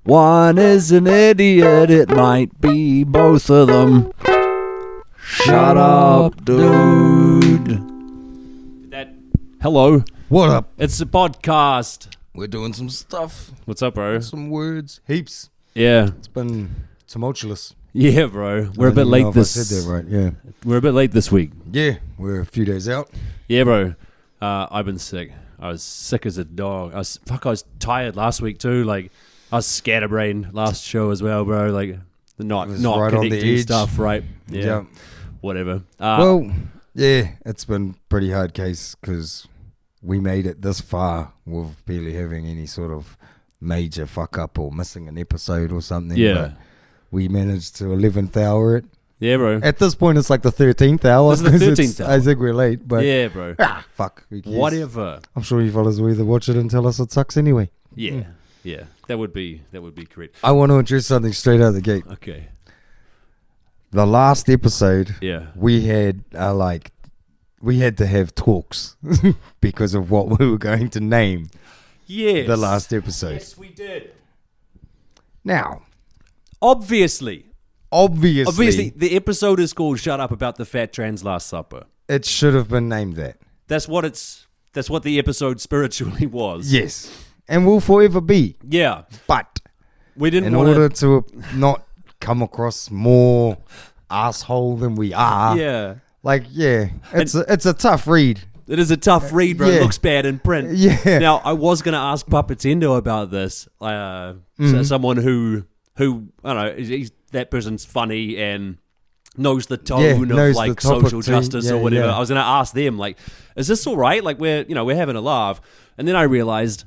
One is an idiot, it might be both of them. Shut up, dude. Hello. What up? It's a podcast. We're doing some stuff. What's up, bro? Some words. Heaps. Yeah. It's been tumultuous. Yeah, bro. We're a bit late this. I said that right, yeah. We're a bit late this week. Yeah, we're a few days out. Yeah, bro. I've been sick. I was sick as a dog. I was tired last week too. Like, I was scatterbrained last show as well, bro. Like, not right on the connecting edge. stuff, right? Yeah. Whatever. Well, yeah, it's been pretty hard case because we made it this far with barely having any sort of major fuck up or missing an episode or something. Yeah. But we managed to 11th hour it. Yeah, bro. At this point, it's like the 13th hour. This is the 13th hour. I think we're late, but yeah, bro. Fuck. Who cares? Whatever. I'm sure you fellas will either watch it and tell us it sucks anyway. Yeah. That would be correct. I want to address something straight out of the gate. Okay. The last episode, Yeah. we had we had to have talks because of what we were going to name Yes. the last episode. Yes, we did. Now, Obviously, obviously, the episode is called "Shut Up About the Fat Trans Last Supper." it should have been named that. That's what the episode spiritually was. Yes, and will forever be. Yeah, But we didn't in want order to not come across more asshole than we are, Yeah, it's a tough read. it is a tough read, bro. Yeah. It looks bad in print. Yeah. Now, I was gonna ask Papatendo about this. So someone who I don't know, that person's funny and knows the tone knows of the like topic social too. justice Yeah, or whatever. yeah. I was gonna ask them, like, is this all right? Like, we're having a laugh, and then I realized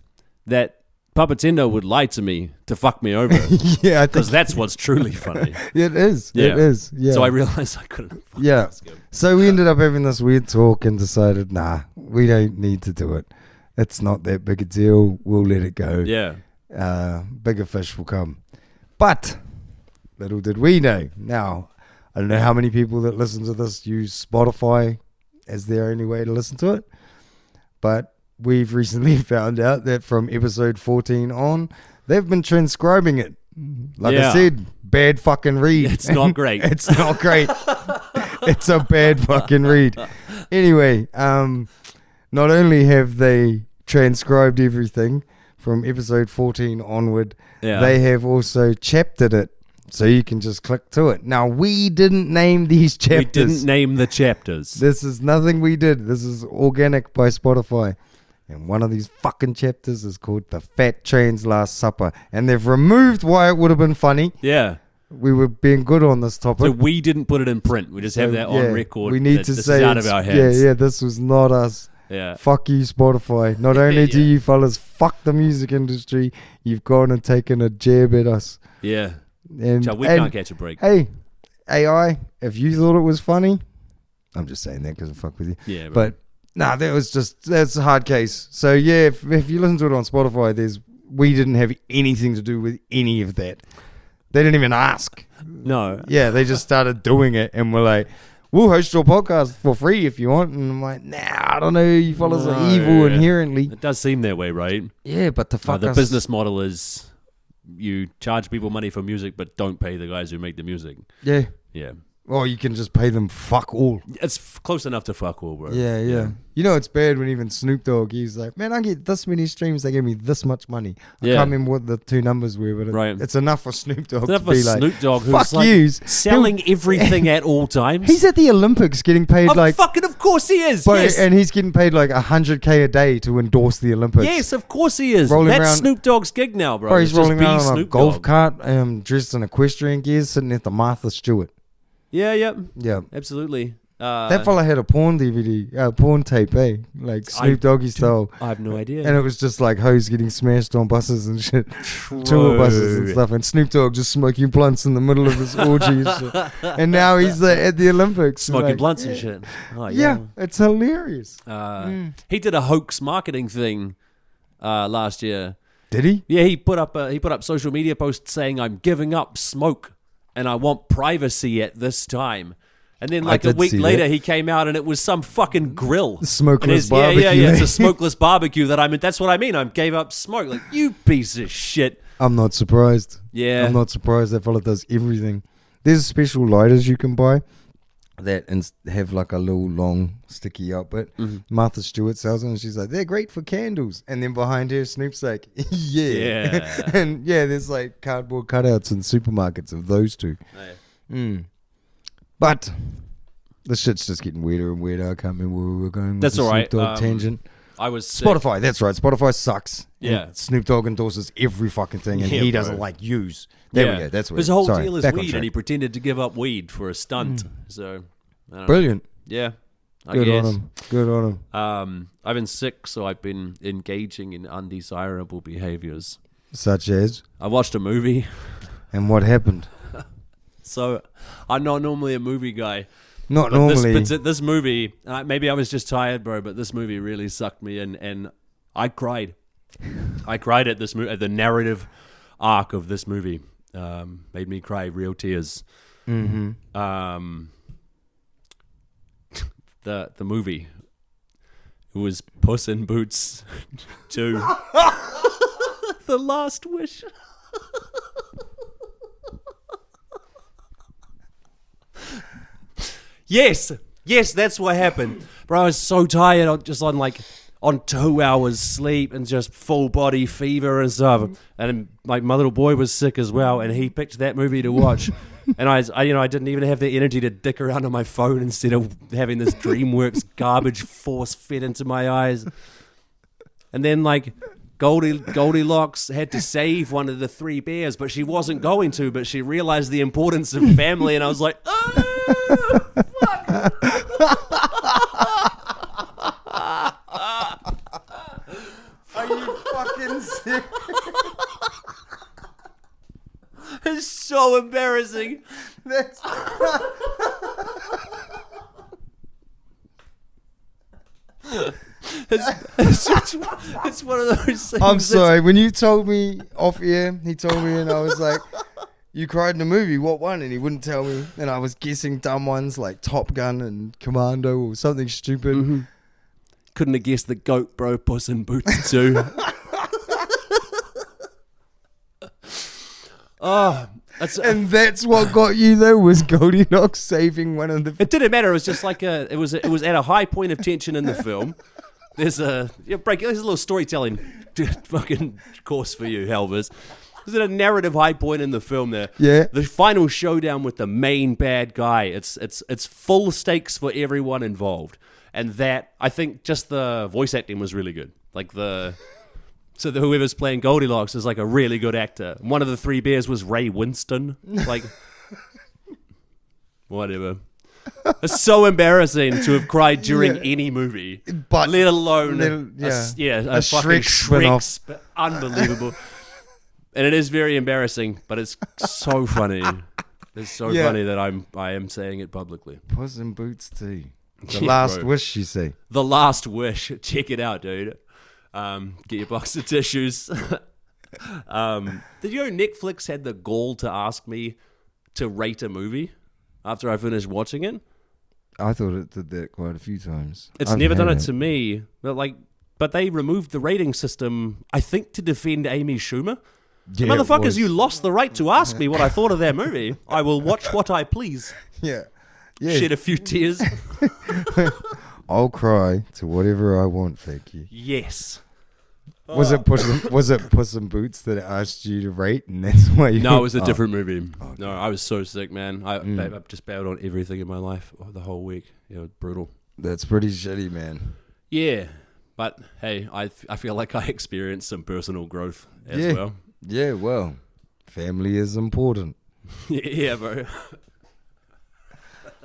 that Papatendo would lie to me to fuck me over Yeah, I think because that's what's truly funny. it is. Yeah. It is. Yeah. So I realized I couldn't. Yeah. ask him. So we ended up having this weird talk and decided, nah, we don't need to do it. It's not that big a deal. We'll let it go. Yeah. Bigger fish will come. But little did we know. Now, I don't know how many people that listen to this use Spotify as their only way to listen to it. But we've recently found out that from episode 14 on, they've been transcribing it. Like I said, bad fucking read. It's not great. It's not great. It's a bad fucking read. Anyway, not only have they transcribed everything from episode 14 onward, they have also chaptered it so you can just click to it. Now, we didn't name these chapters. We didn't name the chapters. This is nothing we did. This is organic by Spotify. And one of these fucking chapters is called The Fat Trans Last Supper. And they've removed why it would have been funny. Yeah. We were being good on this topic. So we didn't put it in print. We just have that on record. We need that to this say is out of our hands. Yeah, this was not us. Yeah. Fuck you, Spotify. Not only do you fellas fuck the music industry, you've gone and taken a jab at us. Yeah. And So we can't catch a break. Hey, AI, if you thought it was funny, I'm just saying that because I fuck with you. Yeah. Bro. But nah, that's a hard case. So yeah, if you listen to it on Spotify, we didn't have anything to do with any of that. They didn't even ask. No. Yeah, they just started doing it and we're like, we'll host your podcast for free if you want. And I'm like, nah, I don't know. You fellas are evil inherently. It does seem that way, right? Yeah, but the business model is you charge people money for music, but don't pay the guys who make the music. Yeah. Yeah. Or you can just pay them fuck all. It's close enough to fuck all, bro. Yeah. You know, it's bad when even Snoop Dogg, he's like, man, I get this many streams, they give me this much money. I can't remember what the two numbers were, but it's enough for Snoop Dogg to be like, Snoop Dogg, fuck who's like yous. selling everything at all times. He's at the Olympics getting paid fucking of course he is. Yes. And he's getting paid like $100K a day to endorse the Olympics. Yes, of course he is. Rolling That's around, Snoop Dogg's gig now, bro. Bro, he's rolling around on a golf Dogg. cart, dressed in equestrian gear, sitting at the Martha Stewart. Yeah. Yeah. Absolutely. That fella had a porn DVD, porn tape, like Snoop Doggy style. I have no idea. And it was just like hoes getting smashed on buses and shit. Tour buses and stuff. And Snoop Dogg just smoking blunts in the middle of his orgy and shit. And now he's at the Olympics. Smoking blunts and shit. Oh, yeah, it's hilarious. He did a hoax marketing thing last year. Did he? Yeah, he put up social media posts saying, I'm giving up smoke and I want privacy at this time. And then I like a did week see later, that. he came out and it was some fucking grill. Smokeless And barbecue. Yeah, it's a smokeless barbecue that's what I mean. I gave up smoke. Like, you piece of shit. I'm not surprised. Yeah. I'm not surprised that fella does everything. There's special lighters you can buy that have like a little long sticky out bit. Martha Stewart sells them and she's like, they're great for candles. And then behind her, Snoop's like, yeah. And yeah, there's like cardboard cutouts in supermarkets of those two. But the shit's just getting weirder and weirder. I can't remember where we were going with That's the all right. Snoop Dogg tangent. I was sick. Spotify, that's right. Spotify sucks. Yeah. And Snoop Dogg endorses every fucking thing, and he doesn't like use. There we go. That's what his whole sorry, deal is back on weed, track. and he pretended to give up weed for a stunt. So, I don't know. Brilliant. Yeah. I Good guess. on him. Good on him. I've been sick, so I've been engaging in undesirable behaviors. Such as, I watched a movie. and what happened? So, I'm not normally a movie guy. Not But normally. this movie, maybe I was just tired, bro, but this movie really sucked me in, and I cried. I cried at this movie, at the narrative arc of this movie. Made me cry real tears. The movie, it was Puss in Boots 2. The Last Wish. Yes, that's what happened. Bro, I was so tired. I was just on 2 hours sleep and just full body fever and stuff. And like my little boy was sick as well, and he picked that movie to watch. And I didn't even have the energy to dick around on my phone instead of having this DreamWorks garbage force fed into my eyes. And then like Goldilocks had to save one of the 3 bears, but she wasn't going to. But she realized the importance of family, and I was like, oh, fuck. Are you fucking sick? It's so embarrassing. That's It's one of those things. I'm sorry. When you told me off air, he told me, and I was like, you cried in a movie. What one? And he wouldn't tell me. And I was guessing dumb ones like Top Gun and Commando or something stupid. Couldn't have guessed the goat, bro. Puss in Boots 2. And that's what got you though, was Goldilocks saving one of the... It didn't matter. It was just like it was at a high point of tension in the film. There's a little storytelling fucking course for you, Helvers. There's a narrative high point in the film there. Yeah. The final showdown with the main bad guy. It's full stakes for everyone involved. And that, I think just the voice acting was really good. Like whoever's playing Goldilocks is like a really good actor. One of the 3 bears was Ray Winston. Like, whatever. It's so embarrassing to have cried during any movie, But let alone a fucking Shrek spin-off. Unbelievable. And it is very embarrassing, but it's so funny. It's so funny that I am saying it publicly. Puss in Boots 2. The Yeah, Last bro. Wish, you say. The Last Wish. Check it out, dude. Get your box of tissues. Did you know Netflix had the gall to ask me to rate a movie after I finished watching it? I thought it did that quite a few times. It's never done it to me. But they removed the rating system, I think, to defend Amy Schumer. Yeah, Motherfuckers, you lost the right to ask me what I thought of that movie. I will watch what I please. Yeah. Shed a few tears. I'll cry to whatever I want, thank you. Yes. Was it Puss in Boots that asked you to rate, and that's why you... No, it was a different movie. Okay. No, I was so sick, man. I've just bailed on everything in my life the whole week. It was brutal. That's pretty shitty, man. Yeah, but hey, I feel like I experienced some personal growth as well. Yeah, well, family is important. Yeah, bro.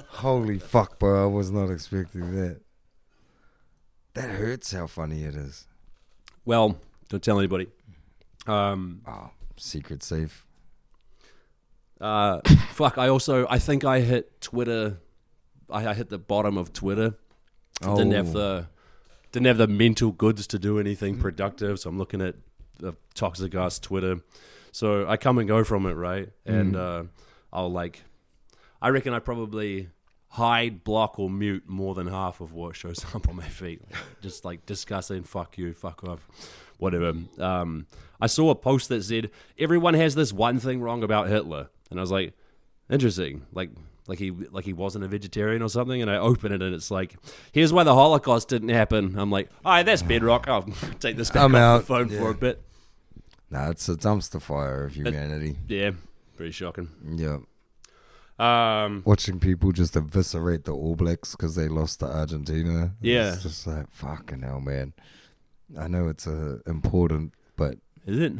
Holy fuck, bro, I was not expecting that. That hurts how funny it is. Well, don't tell anybody. Secret safe. Fuck, I think I hit Twitter. I hit the bottom of Twitter. Didn't have the mental goods to do anything productive, so I'm looking at the toxic ass Twitter. So I come and go from it, right? And I reckon I probably hide, block, or mute more than half of what shows up on my feed. Just like disgusting, fuck you, fuck off, whatever. I saw a post that said, everyone has this one thing wrong about Hitler. And I was like, interesting. Like he wasn't a vegetarian or something. And I open it and it's like, here's why the Holocaust didn't happen. I'm like, all right, that's bedrock. I'll take this back off the phone for a bit. Nah, it's a dumpster fire of humanity. Yeah, pretty shocking. Yeah. Watching people just eviscerate the All Blacks because they lost to Argentina. Yeah. It's just like, fucking hell, man. I know it's important, but... Is it?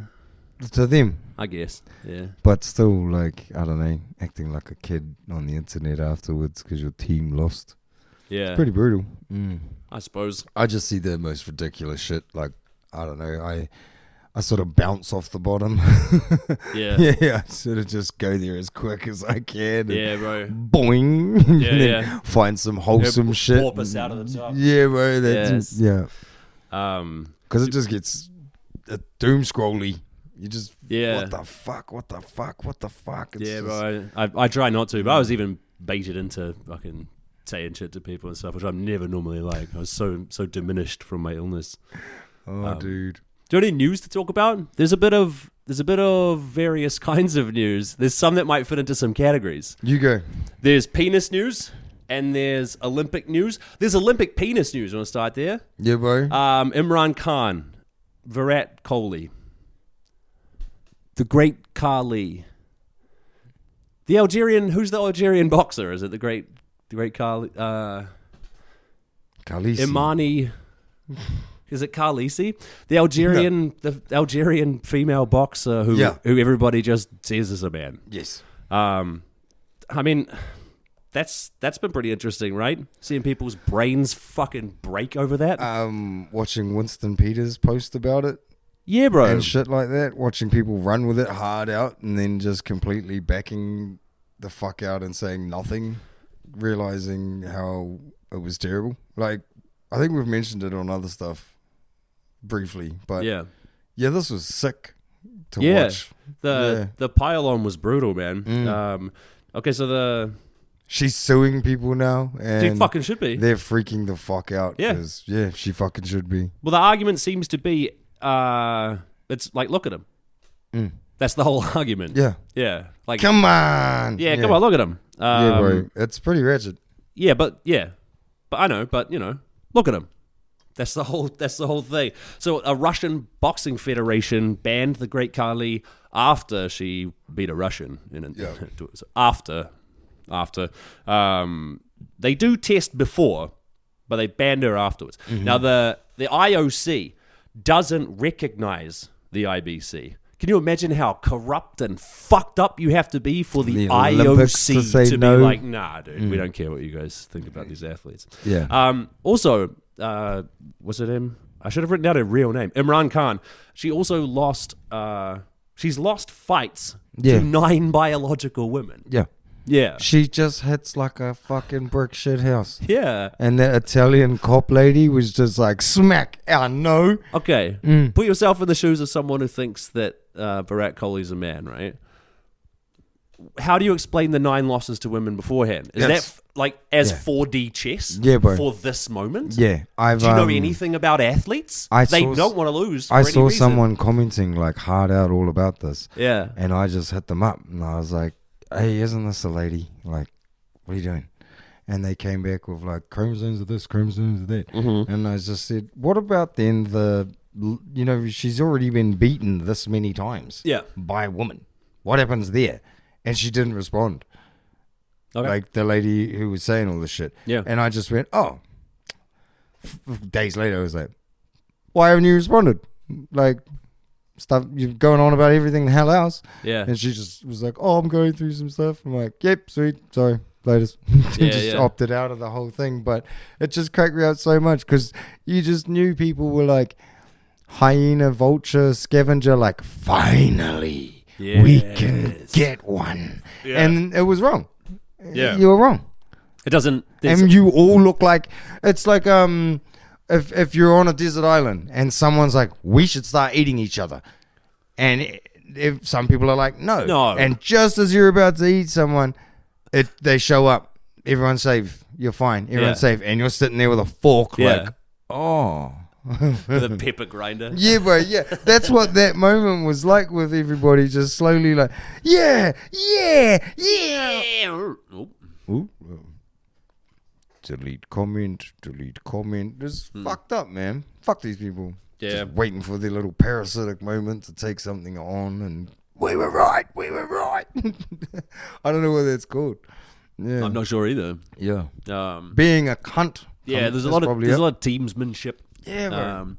To them. I guess, yeah. But still, like, I don't know, acting like a kid on the internet afterwards because your team lost. Yeah. It's pretty brutal. I suppose. I just see the most ridiculous shit. Like, I don't know, I sort of bounce off the bottom. Yeah. Yeah, I sort of just go there as quick as I can. Yeah, bro. Boing. Yeah, and then yeah. Find some wholesome shit. Porpoise out of the top. Yeah, bro. That's, Yes. yeah. Because it just gets doom scrolly. You just, what the fuck? It's yeah, just, bro. I try not to, but I was even baited into fucking saying shit to people and stuff, which I'm never normally like. I was so diminished from my illness. Oh, dude. Do you have any news to talk about? There's a bit of various kinds of news. There's some that might fit into some categories. You go. There's penis news and there's Olympic news. There's Olympic penis news. You want to start there? Yeah, bro. Imran Khan, Virat Kohli, the Great Khali, the Algerian. Who's the Algerian boxer? Is it the Great Khali? Khaleesi. Imani. Is it Khaleesi? The Algerian female boxer who everybody just says is a man. Yes. I mean, that's been pretty interesting, right? Seeing people's brains fucking break over that. Watching Winston Peters post about it. Yeah, bro. And shit like that. Watching people run with it hard out and then just completely backing the fuck out and saying nothing, realizing how it was terrible. Like, I think we've mentioned it on other stuff briefly, but yeah, this was sick to watch. The pile-on was brutal, man. Okay, so she's suing people now, and she fucking should be. They're freaking the fuck out. Yeah, she fucking should be. Well, the argument seems to be, it's like, look at him. That's the whole argument. Yeah. Like, come on. Yeah, come on, look at him. Yeah, bro, it's pretty wretched. Yeah, but I know, but you know, look at him. That's the whole thing. So a Russian boxing federation banned the Great Khali after she beat a Russian. After. They do test before, but they banned her afterwards. Mm-hmm. Now the IOC doesn't recognize the IBC. Can you imagine how corrupt and fucked up you have to be for the IOC to be like, nah, dude, we don't care what you guys think about these athletes. Yeah. Also, was it him? I should have written down a real name. Imran Khan. She also lost. She's lost fights to 9 biological women. Yeah. She just hits like a fucking brick shit house. Yeah. And that Italian cop lady was just like, smack. No. Okay. Put yourself in the shoes of someone who thinks that Virat Kohli's a man, right? How do you explain the 9 losses to women beforehand? Is that like as 4D chess for this moment? Yeah. Do you know anything about athletes? They don't want to lose. I saw someone commenting like hard out all about this. Yeah. And I just hit them up and I was like, hey, isn't this a lady? Like, what are you doing? And they came back with like chromosomes of this, chromosomes of that. Mm-hmm. And I just said, what about then she's already been beaten this many times by a woman. What happens there? And she didn't respond. Okay. Like the lady who was saying all this shit. Yeah. And I just went, days later, I was like, why haven't you responded? Like, stuff, you're going on about everything the hell else. Yeah. And she just was like, I'm going through some stuff. I'm like, yep, sweet. Sorry. Later. Opted out of the whole thing. But it just cracked me out so much because you just knew people were like hyena, vulture, scavenger, like, finally. Yes. We can get one. Yeah. And it was wrong. Yeah. You were wrong. It doesn't... And you all look like... It's like if you're on a desert island and someone's like, we should start eating each other. And if some people are like, no. And just as you're about to eat someone, they show up everyone's safe. You're fine. Everyone's Yeah. safe. And you're sitting there with a fork, Yeah. like, oh. With a pepper grinder. Yeah, bro. Yeah, that's what that moment was like with everybody, just slowly like, yeah. Ooh. Delete comment. It's fucked up, man. Fuck these people. Yeah. Just waiting for their little parasitic moment to take something on, and we were right. I don't know what that's called. Yeah. I'm not sure either. Yeah. Being a cunt. Yeah, there's a lot of teamsmanship. Yeah, bro.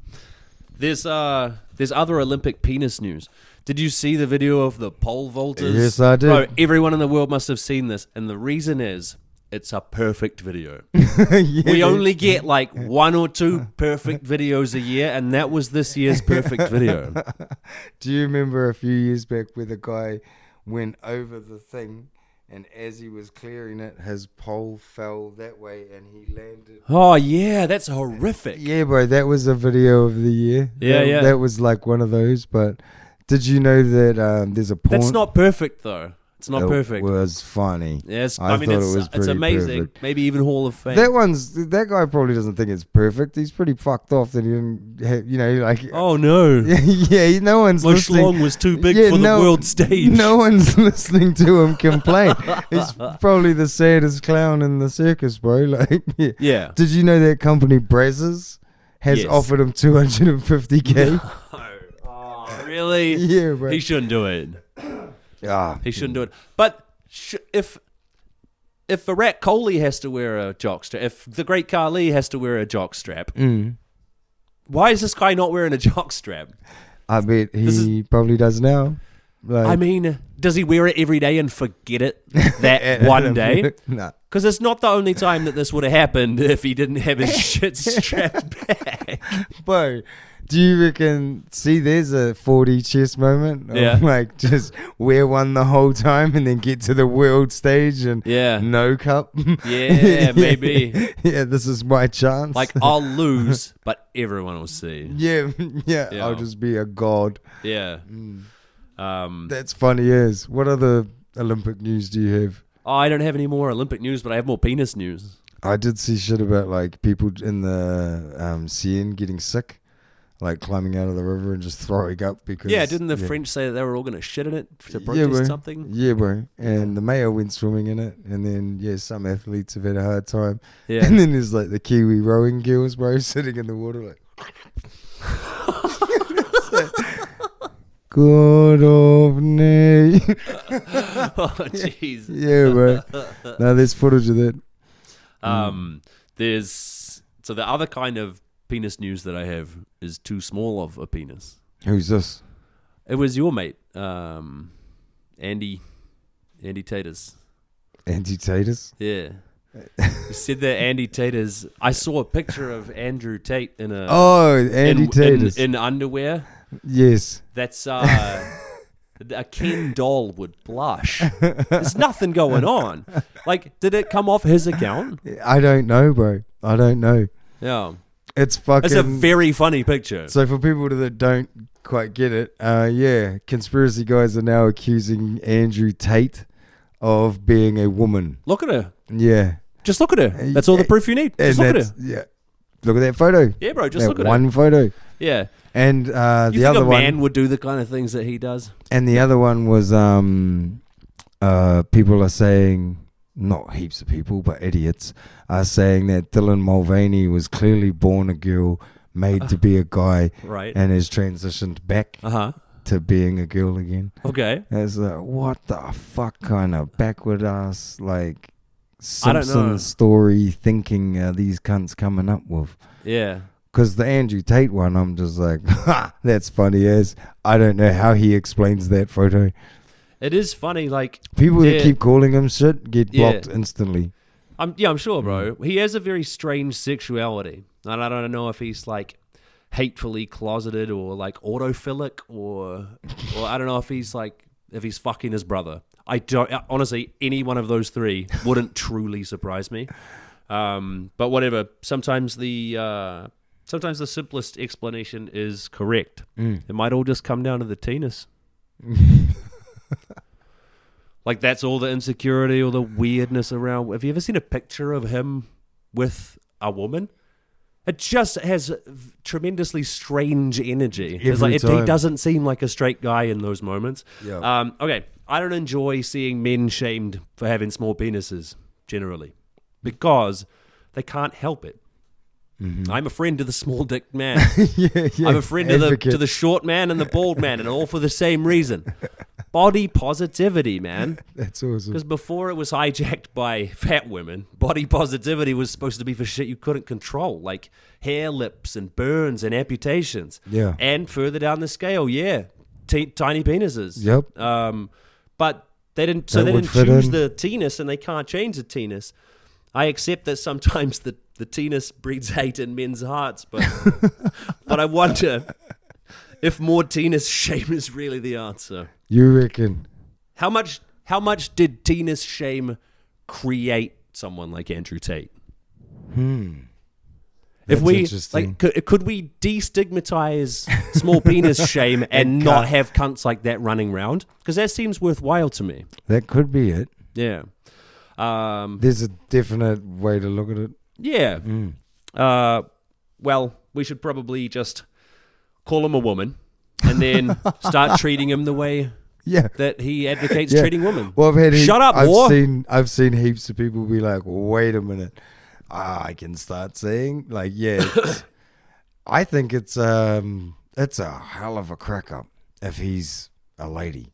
There's other Olympic penis news. Did you see the video of the pole vaulters? Yes, I did. Bro, everyone in the world must have seen this, and the reason is it's a perfect video. Yeah. We only get like 1 or 2 perfect videos a year, and that was this year's perfect video. Do you remember a few years back where the guy went over the thing, and as he was clearing it, his pole fell that way, and he landed? Oh yeah, that's horrific. Yeah, bro, that was a video of the year. Yeah. That was like one of those. But did you know that there's a porn? That's not perfect though. It's not perfect. It was funny. Yes, I mean thought it was it's pretty amazing. perfect. Maybe even Hall of Fame. That guy probably doesn't think it's perfect. He's pretty fucked off that he didn't have, like. Oh no. Yeah, no one's My listening. schlong was too big for the world stage. No one's listening to him complain. He's probably the saddest clown in the circus, bro. Like, Yeah. Did you know that company Brazzers has Yes. offered him $250K? Oh, really? Yeah, bro. He shouldn't do it. He shouldn't do it. But if Virat Kohli has to wear a jockstrap, if the great Kali has to wear a jockstrap, why is this guy not wearing a jockstrap? I bet he probably does now. Like, I mean, does he wear it every day and forget it that one day? Nah. Because it's not the only time that this would have happened if he didn't have his shit strapped back. Bro, do you reckon, there's a 4D chess moment? Yeah. Like, just wear one the whole time and then get to the world stage and no cup? Yeah, maybe. Yeah, this is my chance. Like, I'll lose, but everyone will see. Yeah, I'll just be a god. Yeah. That's funny as. What other Olympic news do you have? Oh, I don't have any more Olympic news, but I have more penis news. I did see shit about, like, people in the Seine getting sick. Like climbing out of the river and just throwing up because... Yeah, didn't the French say that they were all going to shit in it to protest something? Yeah, bro. And the mayor went swimming in it. And then, some athletes have had a hard time. Yeah. And then there's like the Kiwi rowing girls, bro, sitting in the water like... Good of me. Oh, jeez. Yeah, bro. No, there's footage of that. So the other kind of penis news that I have is too small of a penis. Who's this? It was your mate, Andy Taters. Andy Taters? Yeah. You said that Andy Taters. I saw a picture of Andrew Tate in a Andy Taters in underwear. Yes. That's a Ken doll would blush. There's nothing going on. Like, did it come off his account? I don't know, bro. I don't know. Yeah. It's fucking... It's a very funny picture. So for people that don't quite get it, conspiracy guys are now accusing Andrew Tate of being a woman. Look at her. Yeah. Just look at her. That's all the proof you need. Just look at her. Yeah. Look at that photo. Yeah, bro. Just that look at one photo. Yeah. And you the think other a one... man would do the kind of things that he does? And the other one was people are saying... Not heaps of people, but idiots are saying that Dylan Mulvaney was clearly born a girl, made to be a guy, right, and has transitioned back to being a girl again. Okay. It's like, what the fuck kind of backward ass, like, Simpsons story thinking are these cunts coming up with? Yeah. Because the Andrew Tate one, I'm just like, ha, that's funny as. I don't know how he explains that photo. It is funny, like... People that keep calling him shit get blocked instantly. I'm sure, bro. He has a very strange sexuality. And I don't know if he's, like, hatefully closeted or, like, autophilic or I don't know if he's, like, if he's fucking his brother. I don't... Honestly, any one of those three wouldn't truly surprise me. But whatever. Sometimes the simplest explanation is correct. It might all just come down to the teenis. Like that's all the insecurity or the weirdness around. Have you ever seen a picture of him with a woman? It just has tremendously strange energy. It's like he doesn't seem like a straight guy in those moments. Yeah. Okay, I don't enjoy seeing men shamed for having small penises generally because they can't help it. Mm-hmm. I'm a friend to the small dick man. I'm a friend to the short man and the bald man, and all for the same reason. Body positivity, man. That's awesome. Because before it was hijacked by fat women, body positivity was supposed to be for shit you couldn't control, like hair lips and burns and amputations. Yeah. And further down the scale, tiny penises. Yep. But they didn't. So they didn't choose the teenis, and they can't change the teenis. I accept that sometimes the teenis breeds hate in men's hearts, but I wonder if more teenis shame is really the answer. You reckon? How much did teenis shame create someone like Andrew Tate? If we could we destigmatize small penis shame and not have cunts like that running around? Because that seems worthwhile to me. That could be it. Yeah. There's a definite way to look at it. Yeah. Well, we should probably just call him a woman and then start treating him the way that he advocates treating women. Well, I've seen heaps of people be like, wait a minute. I can start saying, like, I think it's a hell of a crack up if he's a lady.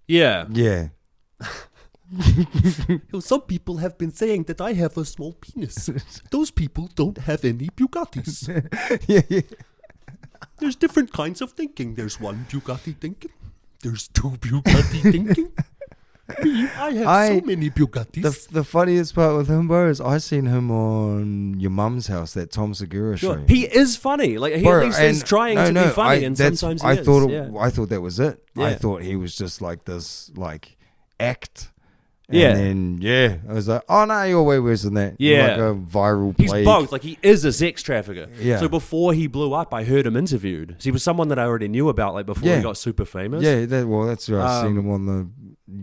Yeah. Yeah. Some people have been saying that I have a small penis. Those people don't have any Bugattis. Yeah. There's different kinds of thinking. There's one Bugatti thinking. There's two Bugatti thinking. Me, I have so many Bugattis. The funniest part with him, bro, is I seen him on Your Mum's House, that Tom Segura show. He is funny. Like he at least is trying to be funny, and sometimes he is. I thought that was it. Yeah. I thought he was just like this, like act. Yeah. And then, I was like, oh, no, you're way worse than that. Yeah. You're like a viral plague. He's both. Like, he is a sex trafficker. Yeah. So before he blew up, I heard him interviewed. So he was someone that I already knew about, like, before he got super famous. Yeah, that's where I seen him on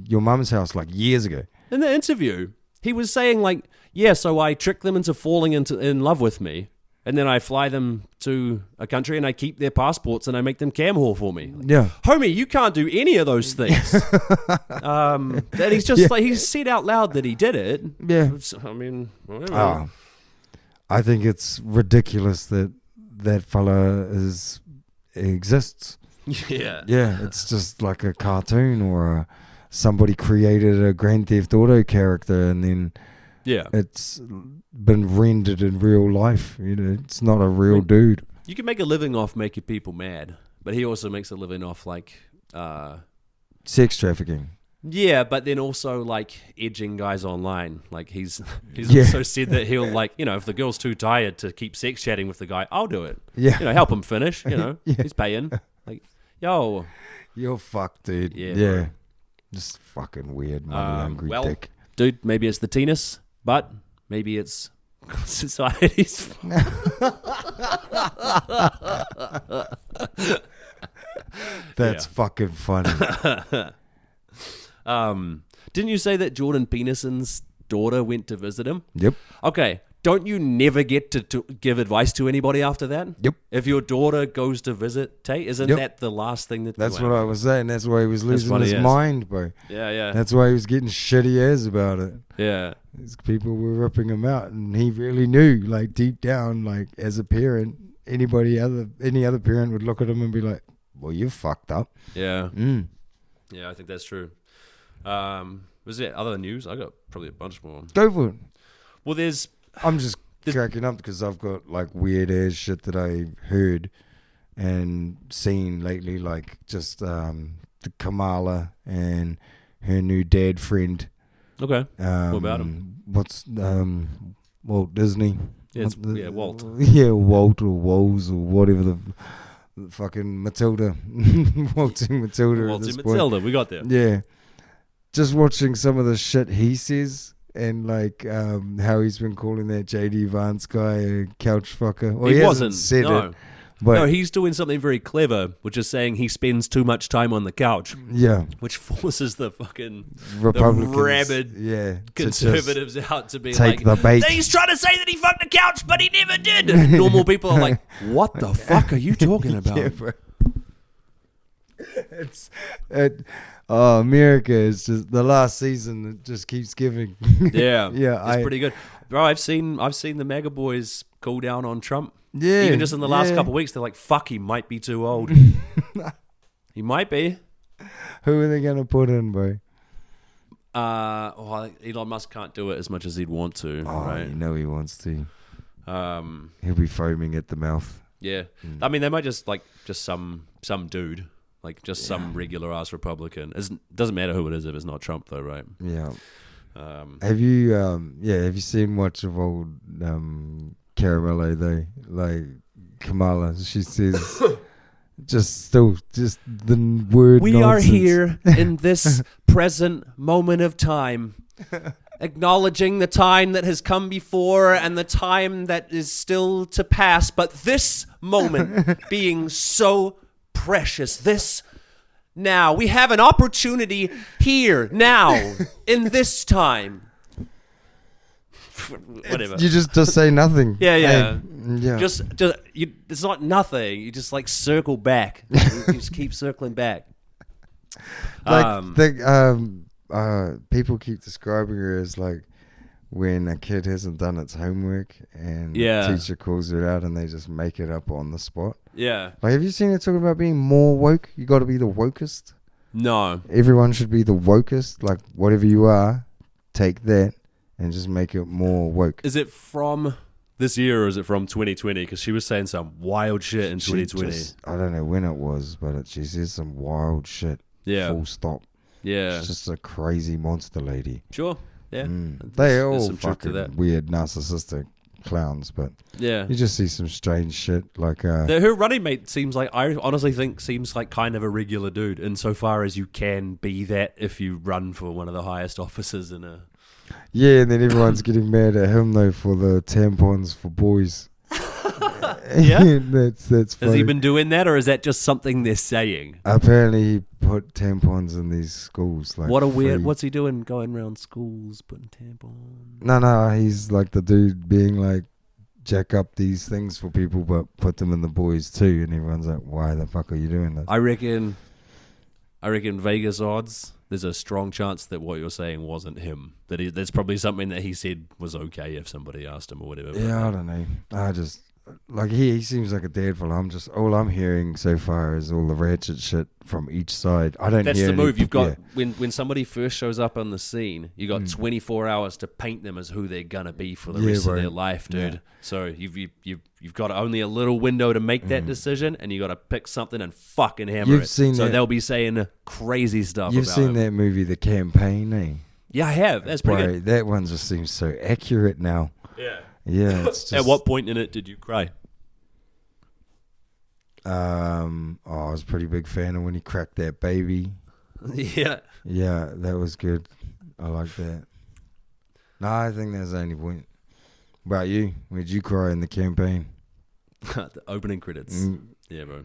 Your Mum's House, like, years ago. In the interview, he was saying, like, yeah, so I trick them into falling in love with me. And then I fly them to a country and I keep their passports and I make them cam haul for me. Yeah. Homie, you can't do any of those things. And he's just like, he's said out loud that he did it. Yeah. I mean, whatever. I think it's ridiculous that fella exists. Yeah. Yeah, it's just like a cartoon or somebody created a Grand Theft Auto character and then it's been rendered in real life. You know, it's not a real dude. You can make a living off making people mad, but he also makes a living off like sex trafficking. Yeah, but then also like edging guys online. Like he's also said that he'll like, you know, if the girl's too tired to keep sex chatting with the guy, I'll do it. Yeah. You know, help him finish, you know. He's paying. Like, yo. You're fucked, dude. Yeah. Bro. Just fucking weird, money hungry dick. Dude, maybe it's the teenis, but maybe it's society's. That's fucking funny. Didn't you say that Jordan Peterson's daughter went to visit him? Yep. Okay. Don't you never get to give advice to anybody after that? Yep. If your daughter goes to visit Tate, isn't that the last thing that... That's what I was saying. That's why he was losing his mind, bro. Yeah. That's why he was getting shitty ass about it. Yeah. These people were ripping him out, and he really knew, like, deep down, like, as a parent, any other parent would look at him and be like, well, you fucked up. Yeah. Yeah, I think that's true. Was there other news? I got probably a bunch more. Go for it. Well, I'm just cracking up because I've got like weird ass shit that I heard and seen lately, like just the Kamala and her new dad friend. Okay. What about him? What's Walt Disney? Yeah, Walt. Yeah, Walt or Woles or whatever the fucking Matilda. Waltzing Matilda. Waltzing Matilda, we got there. Yeah. Just watching some of the shit he says. And like how he's been calling that JD Vance guy a couch fucker. Well, he hasn't said it, But No, he's doing something very clever, which is saying he spends too much time on the couch, yeah, which forces the fucking Republicans, the rabid yeah, to conservatives out to be take like, the bait. he's trying to say that he fucked the couch, but he never did. And normal people are like, what the fuck are you talking about? Yeah, bro. America is just the last season. It just keeps giving. Yeah, Yeah, it's pretty good, bro. I've seen the MAGA boys cool down on Trump. Yeah, Even just in the last couple of weeks, they're like, fuck, he might be too old. He might be. Who are they gonna put in, bro? Elon Musk can't do it as much as he'd want to. Oh, right? you know he wants to. Um, He'll be foaming at the mouth. yeah. I mean, they might just some dude, like just some regular ass Republican. It doesn't matter who it is if it's not Trump, though, right? Yeah. Have you seen much of old Caramello though? Like Kamala, she says just the word We nonsense. are here in this present moment of time, acknowledging the time that has come before and the time that is still to pass, but this moment being so precious. This now. We have an opportunity here, now, in this time. Whatever. You just say nothing. Yeah. Hey, yeah. Just it's not nothing. You just like circle back. You just keep circling back. People keep describing her as like when a kid hasn't done its homework and the teacher calls it out and they just make it up on the spot. Yeah. Like, have you seen it talking about being more woke? You got to be the wokest. No. Everyone should be the wokest. Like, whatever you are, take that and just make it more woke. Is it from this year or is it from 2020? Because she was saying some wild shit in 2020. I don't know when it was, but she says some wild shit. Yeah. Full stop. Yeah. She's just a crazy monster lady. Sure. Yeah. They're all some truth to fucking that. weird, narcissistic clowns, but Yeah. you just see some strange shit. Like, Her running mate I honestly think seems like kind of a regular dude insofar as you can be that if you run for one of the highest offices in a... yeah, and then everyone's getting mad at him though for the tampons for boys. Yeah? that's funny. Has he been doing that, or is that just something they're saying? Apparently he put tampons in these schools. Like, What a weird... free. What's he doing going around schools putting tampons? No, he's like the dude being like, jack up these things for people, but put them in the boys too. And everyone's like, why the fuck are you doing this? I reckon Vegas odds, there's a strong chance that what you're saying wasn't him. That's probably something that he said was okay if somebody asked him or whatever. Yeah, I don't know. I just... like, he seems like a dad fella. All I'm hearing so far is all the ratchet shit from each side. I don't That's hear the move. You've got yeah. when somebody first shows up on the scene, you got 24 hours to paint them as who they're gonna be for the rest of their life, dude. Yeah. So you've got only a little window to make that decision, and you got to pick something and fucking hammer it. So they'll be saying crazy stuff. You've about seen him. that movie, The Campaign, eh? Yeah, I have. That's pretty Bro, good. that one just seems so accurate now. Yeah. Yeah. It's just, At what point in it did you cry? I was a pretty big fan of when he cracked that baby. Yeah. Yeah, that was good. I like that. No, I think that's the only point. About you? Where'd you cry in The Campaign? The opening credits. Yeah, bro.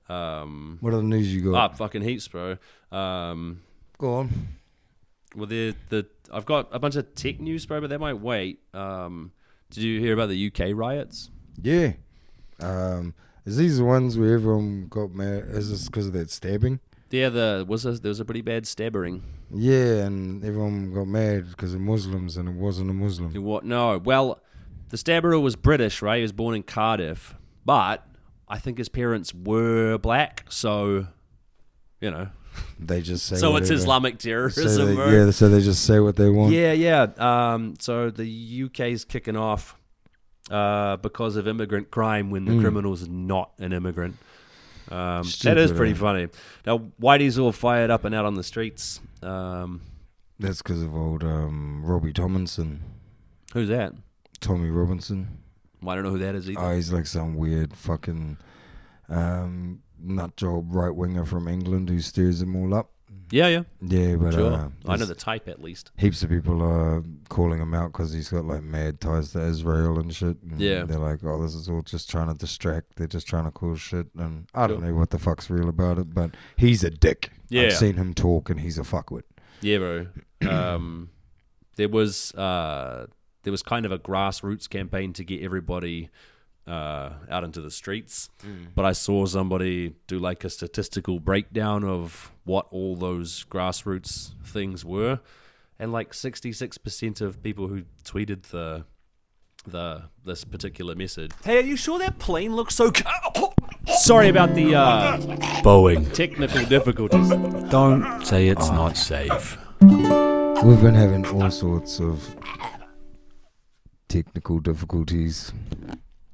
Yeah. What other news you got? Fucking heaps, bro. Go on. Well, I've got a bunch of tech news, bro, but that might wait. Did you hear about the UK riots? Yeah. Is these the ones where everyone got mad? Is this because of that stabbing? Yeah, there was a pretty bad stabbering. Yeah, and everyone got mad because of Muslims, and it wasn't a Muslim. What? No. Well, the stabber was British, right? He was born in Cardiff, but I think his parents were black, so you know. They just say. So whatever. it's Islamic terrorism, so bro. yeah, so they just say what they want. Yeah. So the UK's kicking off because of immigrant crime when the criminal's not an immigrant. That is pretty funny. Now, Whitey's all fired up and out on the streets. That's because of old Robbie Tomlinson. Who's that? Tommy Robinson. Well, I don't know who that is either. Oh, he's like some weird fucking nut job right winger from England who stirs them all up. Yeah. Yeah, but Sure. I know there's the type at least. heaps of people are calling him out because he's got like mad ties to Israel and shit. And Yeah. they're like, oh, this is all just trying to distract. They're just trying to cause shit. And I don't Sure. know what the fuck's real about it, but he's a dick. Yeah. I've seen him talk and he's a fuckwit. Yeah, bro. There was kind of a grassroots campaign to get everybody out into the streets, but I saw somebody do like a statistical breakdown of what all those grassroots things were, and like 66% of people who tweeted this particular message. Hey, are you sure that plane looks so? Sorry about the Boing. technical difficulties. Don't say it's not safe. We've been having all sorts of technical difficulties.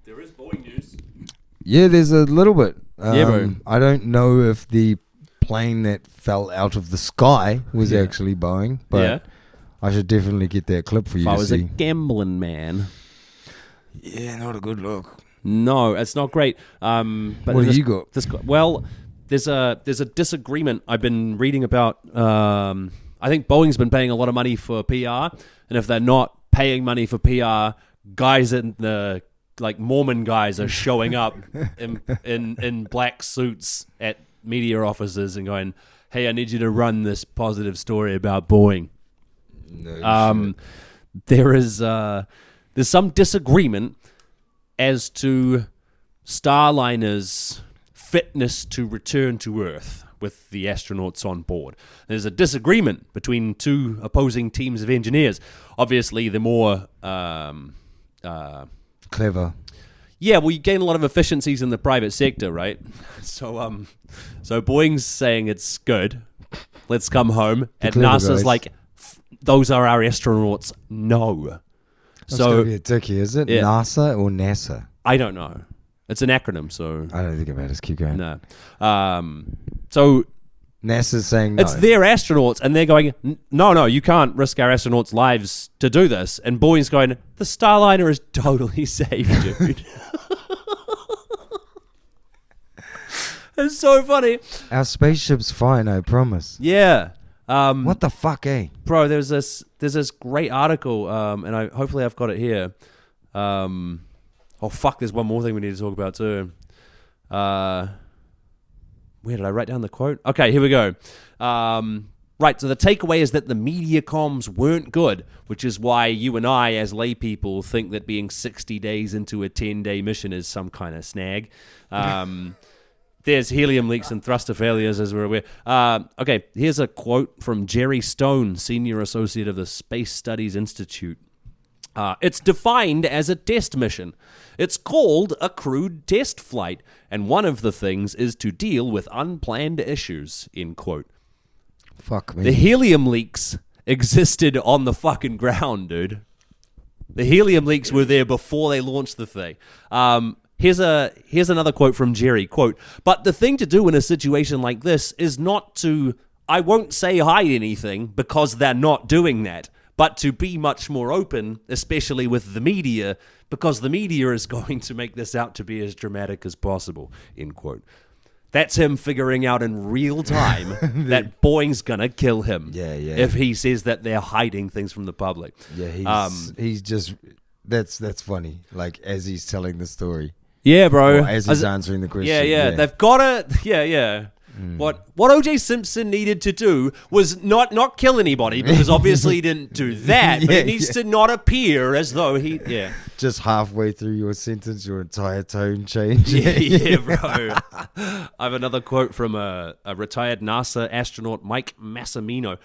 There is Boeing news. Yeah, there's a little bit. Yeah, bro. I don't know if the plane that fell out of the sky was Yeah. actually Boeing, but Yeah. I should definitely get that clip for you If I to was a see. gambling man. Yeah, not a good look. No, it's not great. But What do you got? There's a disagreement I've been reading about. I think Boeing's been paying a lot of money for PR, and if they're not paying money for PR, guys in the like Mormon guys are showing up in black suits at media offices and going, "Hey, I need you to run this positive story about Boeing." No There's some disagreement as to Starliner's fitness to return to Earth with the astronauts on board. There's a disagreement between two opposing teams of engineers. Obviously, the more Clever. yeah, well, you gain a lot of efficiencies in the private sector, right? So Boeing's saying it's good. Let's come home. And clever NASA's guys. like, those are our astronauts. No. That's gonna So be a dicky, is it? Yeah. NASA or NASA? I don't know. It's an acronym, so I don't think about it. Keep going. no. So NASA's saying no. it's their astronauts, and they're going, no, you can't risk our astronauts' lives to do this. And Boeing's going, the Starliner is totally safe, dude. It's so funny. Our spaceship's fine, I promise. Yeah. What the fuck, eh? Bro, there's this great article, and hopefully I've got it here. Oh fuck, there's one more thing we need to talk about too. Where did I write down the quote? Okay, here we go. Right, so the takeaway is that the media comms weren't good, which is why you and I, as lay people, think that being 60 days into a 10-day mission is some kind of snag. There's helium leaks and thruster failures, as we're aware. Okay, here's a quote from Jerry Stone, Senior Associate of the Space Studies Institute. It's defined as a test mission. It's called a crewed test flight, and one of the things is to deal with unplanned issues, end quote. Fuck me. The helium leaks existed on the fucking ground, dude. The helium leaks were there before they launched the thing. Here's another quote from Jerry, quote, but the thing to do in a situation like this is not to, I won't say hide anything because they're not doing that, but to be much more open, especially with the media, because the media is going to make this out to be as dramatic as possible, end quote. That's him figuring out in real time that Boeing's gonna kill him. Yeah. If he says that they're hiding things from the public. Yeah, he's just that's funny. Like as he's telling the story. Yeah, bro. Or as he's answering the question. Yeah. They've got to. Yeah. What O.J. Simpson needed to do was not kill anybody, because obviously he didn't do that. But he needs to not appear as though he. Yeah. Just halfway through your sentence, your entire tone changed. Yeah, bro. I have another quote from a retired NASA astronaut, Mike Massimino.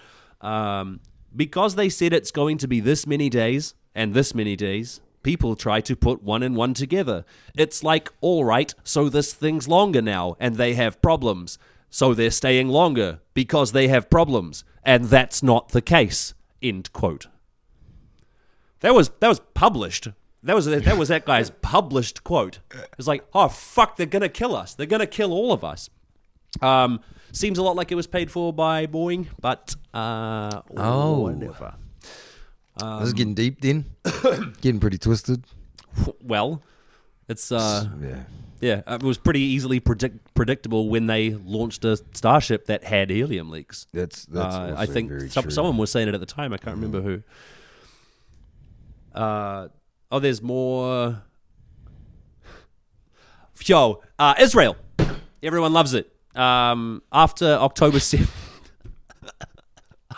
Because they said it's going to be this many days and this many days, people try to put one and one together. It's like, all right, so this thing's longer now, and they have problems. So they're staying longer because they have problems, and that's not the case. End quote. That was published. That was that guy's published quote. It's like, oh fuck, they're gonna kill us. They're gonna kill all of us. Seems a lot like it was paid for by Boeing, but whatever. This is getting deep then. Getting pretty twisted. Well, it's Yeah. Yeah, it was pretty easily predictable when they launched a Starship that had helium leaks. That's also I think very true. someone was saying it at the time. I can't remember who. There's more. Israel. Everyone loves it. After October 7th.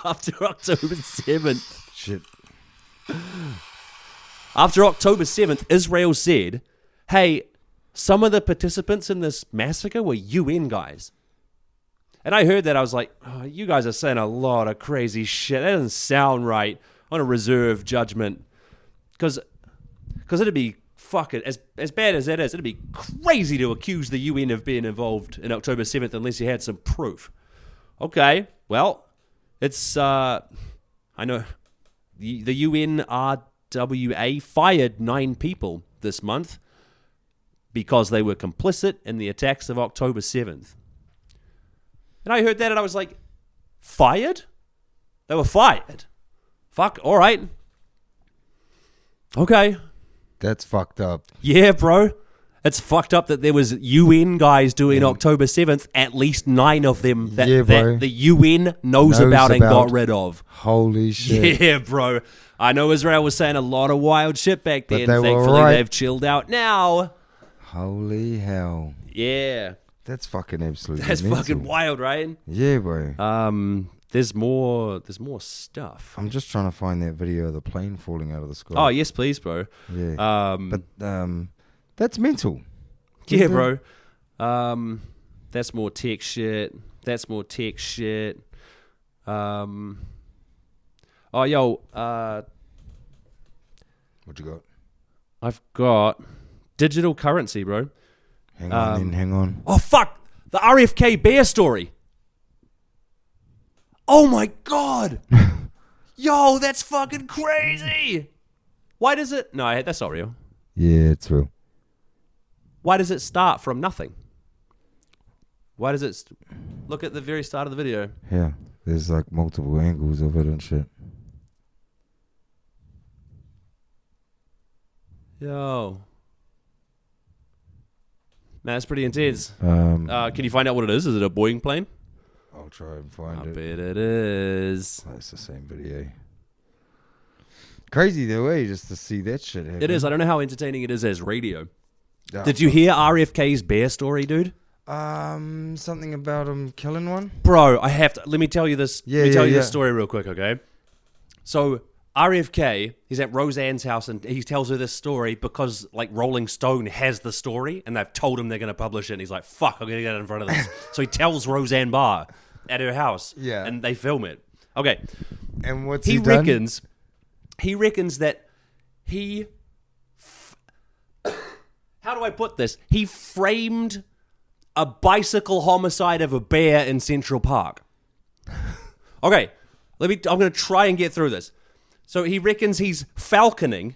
After October 7th. Shit. After October 7th, Israel said, hey, some of the participants in this massacre were UN guys. And I heard that. I was like, oh, you guys are saying a lot of crazy shit. That doesn't sound right. I want to reserve judgment. Because it'd be fucking, as bad as that is, it'd be crazy to accuse the UN of being involved in October 7th unless you had some proof. Okay, well, it's, I know, the UNRWA fired 9 people this month because they were complicit in the attacks of October 7th. And I heard that and I was like, fired? They were fired? Fuck, all right. Okay. That's fucked up. Yeah, bro. It's fucked up that there was UN guys doing October 7th, at least 9 of them that the UN knows about and got rid of. Holy shit. Yeah, bro. I know Israel was saying a lot of wild shit back then. Thankfully, they've chilled out now. Holy hell. Yeah. That's fucking absolutely That's mental. fucking wild, right? Yeah, bro. There's more stuff. I'm just trying to find that video of the plane falling out of the sky. Oh, yes, please, bro. Yeah. But that's mental. Yeah, bro. That's more tech shit. What'd you got? I've got digital currency, bro. Hang on. Oh, fuck! The RFK bear story. Oh, my God. Yo, that's fucking crazy. Why does it... No, that's not real. Yeah, it's real. Why does it start from nothing? Why does it... Look at the very start of the video. Yeah, there's like multiple angles of it and shit. Yo. Man, that's pretty intense. Can you find out what it is? Is it a Boeing plane? I'll try and find I it. bet it is. Oh, it's the same video. Crazy the way just to see that shit happen. It is. I don't know how entertaining it is as radio. Oh, Did you hear RFK's bear story, dude? Something about him killing one? Bro, I have to... Let me tell you this. Yeah, let me tell you yeah. this story real quick, okay? So, RFK, he's at Roseanne's house and he tells her this story because, like, Rolling Stone has the story and they've told him they're going to publish it and he's like, fuck, I'm going to get in front of this. So he tells Roseanne Barr at her house. Yeah. And they film it. Okay. And what's he done? He reckons that he... How do I put this? He framed a bicycle homicide of a bear in Central Park. Okay. I'm going to try and get through this. So he reckons he's falconing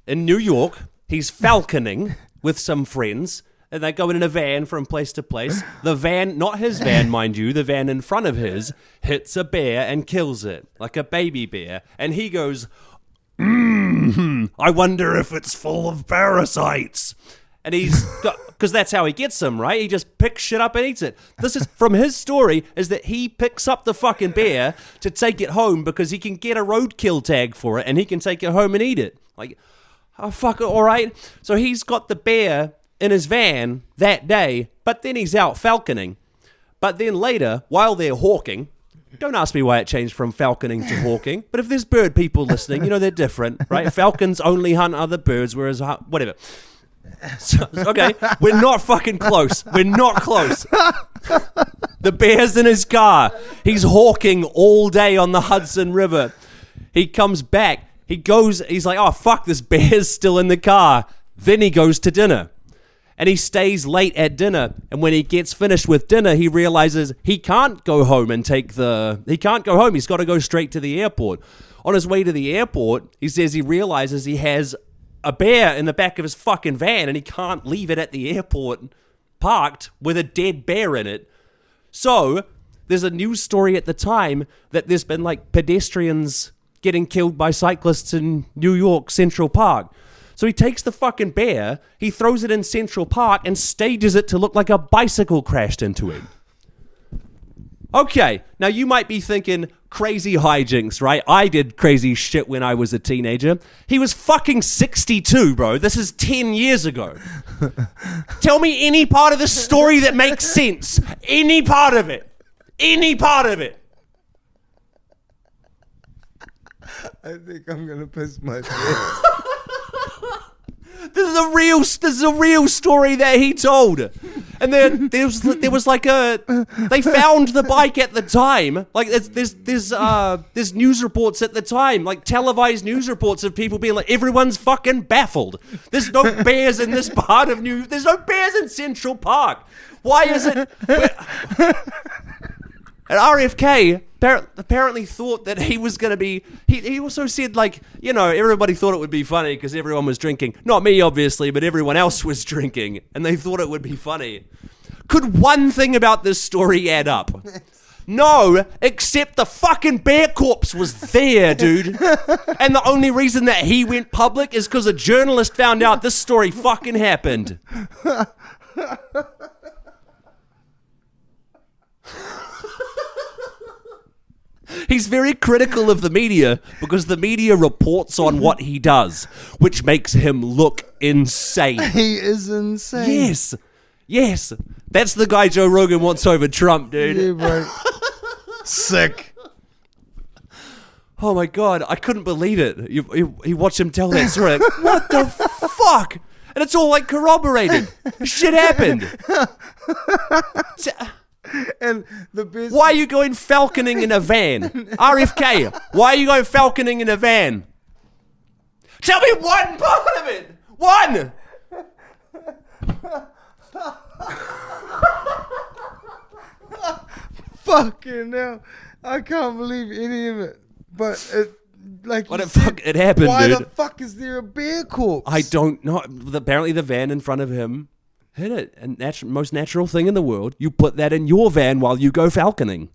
in New York. He's falconing with some friends. And they go in a van from place to place. The van, not his van, mind you, the van in front of his, hits a bear and kills it, like a baby bear. And he goes, I wonder if it's full of parasites. And he's got, because that's how he gets them, right? He just picks shit up and eats it. This is, from his story, is that he picks up the fucking bear to take it home because he can get a roadkill tag for it and he can take it home and eat it. Like, oh, fuck it, all right? So he's got the bear in his van that day, but then he's out falconing. But then later, while they're hawking, don't ask me why it changed from falconing to hawking, but if there's bird people listening, you know they're different, right? Falcons only hunt other birds, whereas, whatever. So, okay, we're not fucking close. We're not close. The bear's in his car. He's hawking all day on the Hudson River. He comes back. He's like, oh, fuck, this bear's still in the car. Then he goes to dinner. And he stays late at dinner. And when he gets finished with dinner, he realizes he can't go home and he can't go home. He's got to go straight to the airport. On his way to the airport, he says he realizes he has a bear in the back of his fucking van and he can't leave it at the airport parked with a dead bear in it. So there's a news story at the time that there's been like pedestrians getting killed by cyclists in New York Central Park. So he takes the fucking bear, he throws it in Central Park and stages it to look like a bicycle crashed into him. Okay, now you might be thinking, crazy hijinks, right? I did crazy shit when I was a teenager. He was fucking 62, bro. This is 10 years ago. Tell me any part of the story that makes sense. Any part of it. Any part of it. I think I'm going to piss my pants. This is a real story that he told. And then there was like they found the bike at the time. Like there's news reports at the time, like televised news reports of people being like, everyone's fucking baffled. There's no bears in this part of there's no bears in Central Park. Why is it? And RFK apparently thought that he was going to be... He also said, like, you know, everybody thought it would be funny because everyone was drinking. Not me, obviously, but everyone else was drinking. And they thought it would be funny. Could one thing about this story add up? No, except the fucking bear corpse was there, dude. And the only reason that he went public is because a journalist found out this story fucking happened. He's very critical of the media because the media reports on what he does, which makes him look insane. He is insane. Yes. That's the guy Joe Rogan wants over Trump, dude. Yeah, bro. Sick. Oh my God, I couldn't believe it. You watch him tell that story, like, what the fuck? And it's all like corroborated. Shit happened. And the best... Why are you going falconing in a van? RFK, why are you going falconing in a van? Tell me one part of it! One! Fucking hell. I can't believe any of it. But it... Like what it happened, why dude. Why the fuck is there a bear corpse? I don't know. Apparently the van in front of him hit it. And most natural thing in the world. You put that in your van while you go falconing.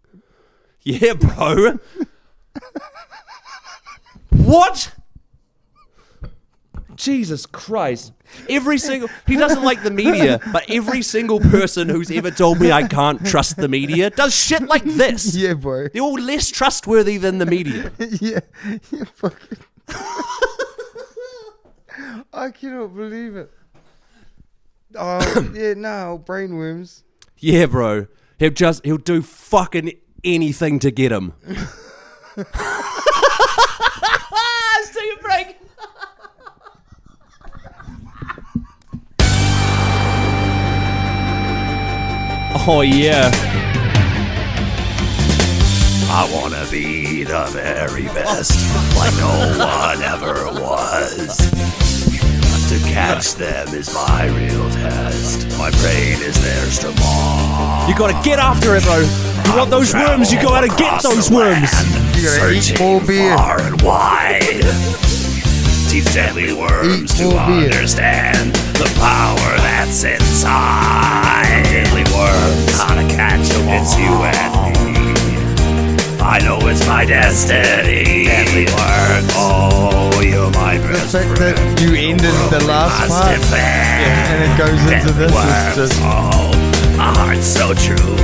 Yeah, bro. What? Jesus Christ. He doesn't like the media, but every single person who's ever told me I can't trust the media does shit like this. Yeah, bro. They're all less trustworthy than the media. Yeah, fucking... I cannot believe it. Oh, yeah, no, brainworms. Yeah, bro. He'll do fucking anything to get him. Let's take a break. Oh, yeah. I wanna be the very best, like no one ever was. To catch them is my real test. My brain is theirs to maul. You gotta get after it, bro. You want those worms, you gotta get those worms. You gotta eat more beer. Far and wide. Teach deadly worms to understand the power that's inside. Deadly worms, how to catch them all. It's you and me. I know it's my destiny. Deadly worms, oh, you're my best friend. The fact that you ended the last part, and it goes into this is just... Oh, my heart's so true.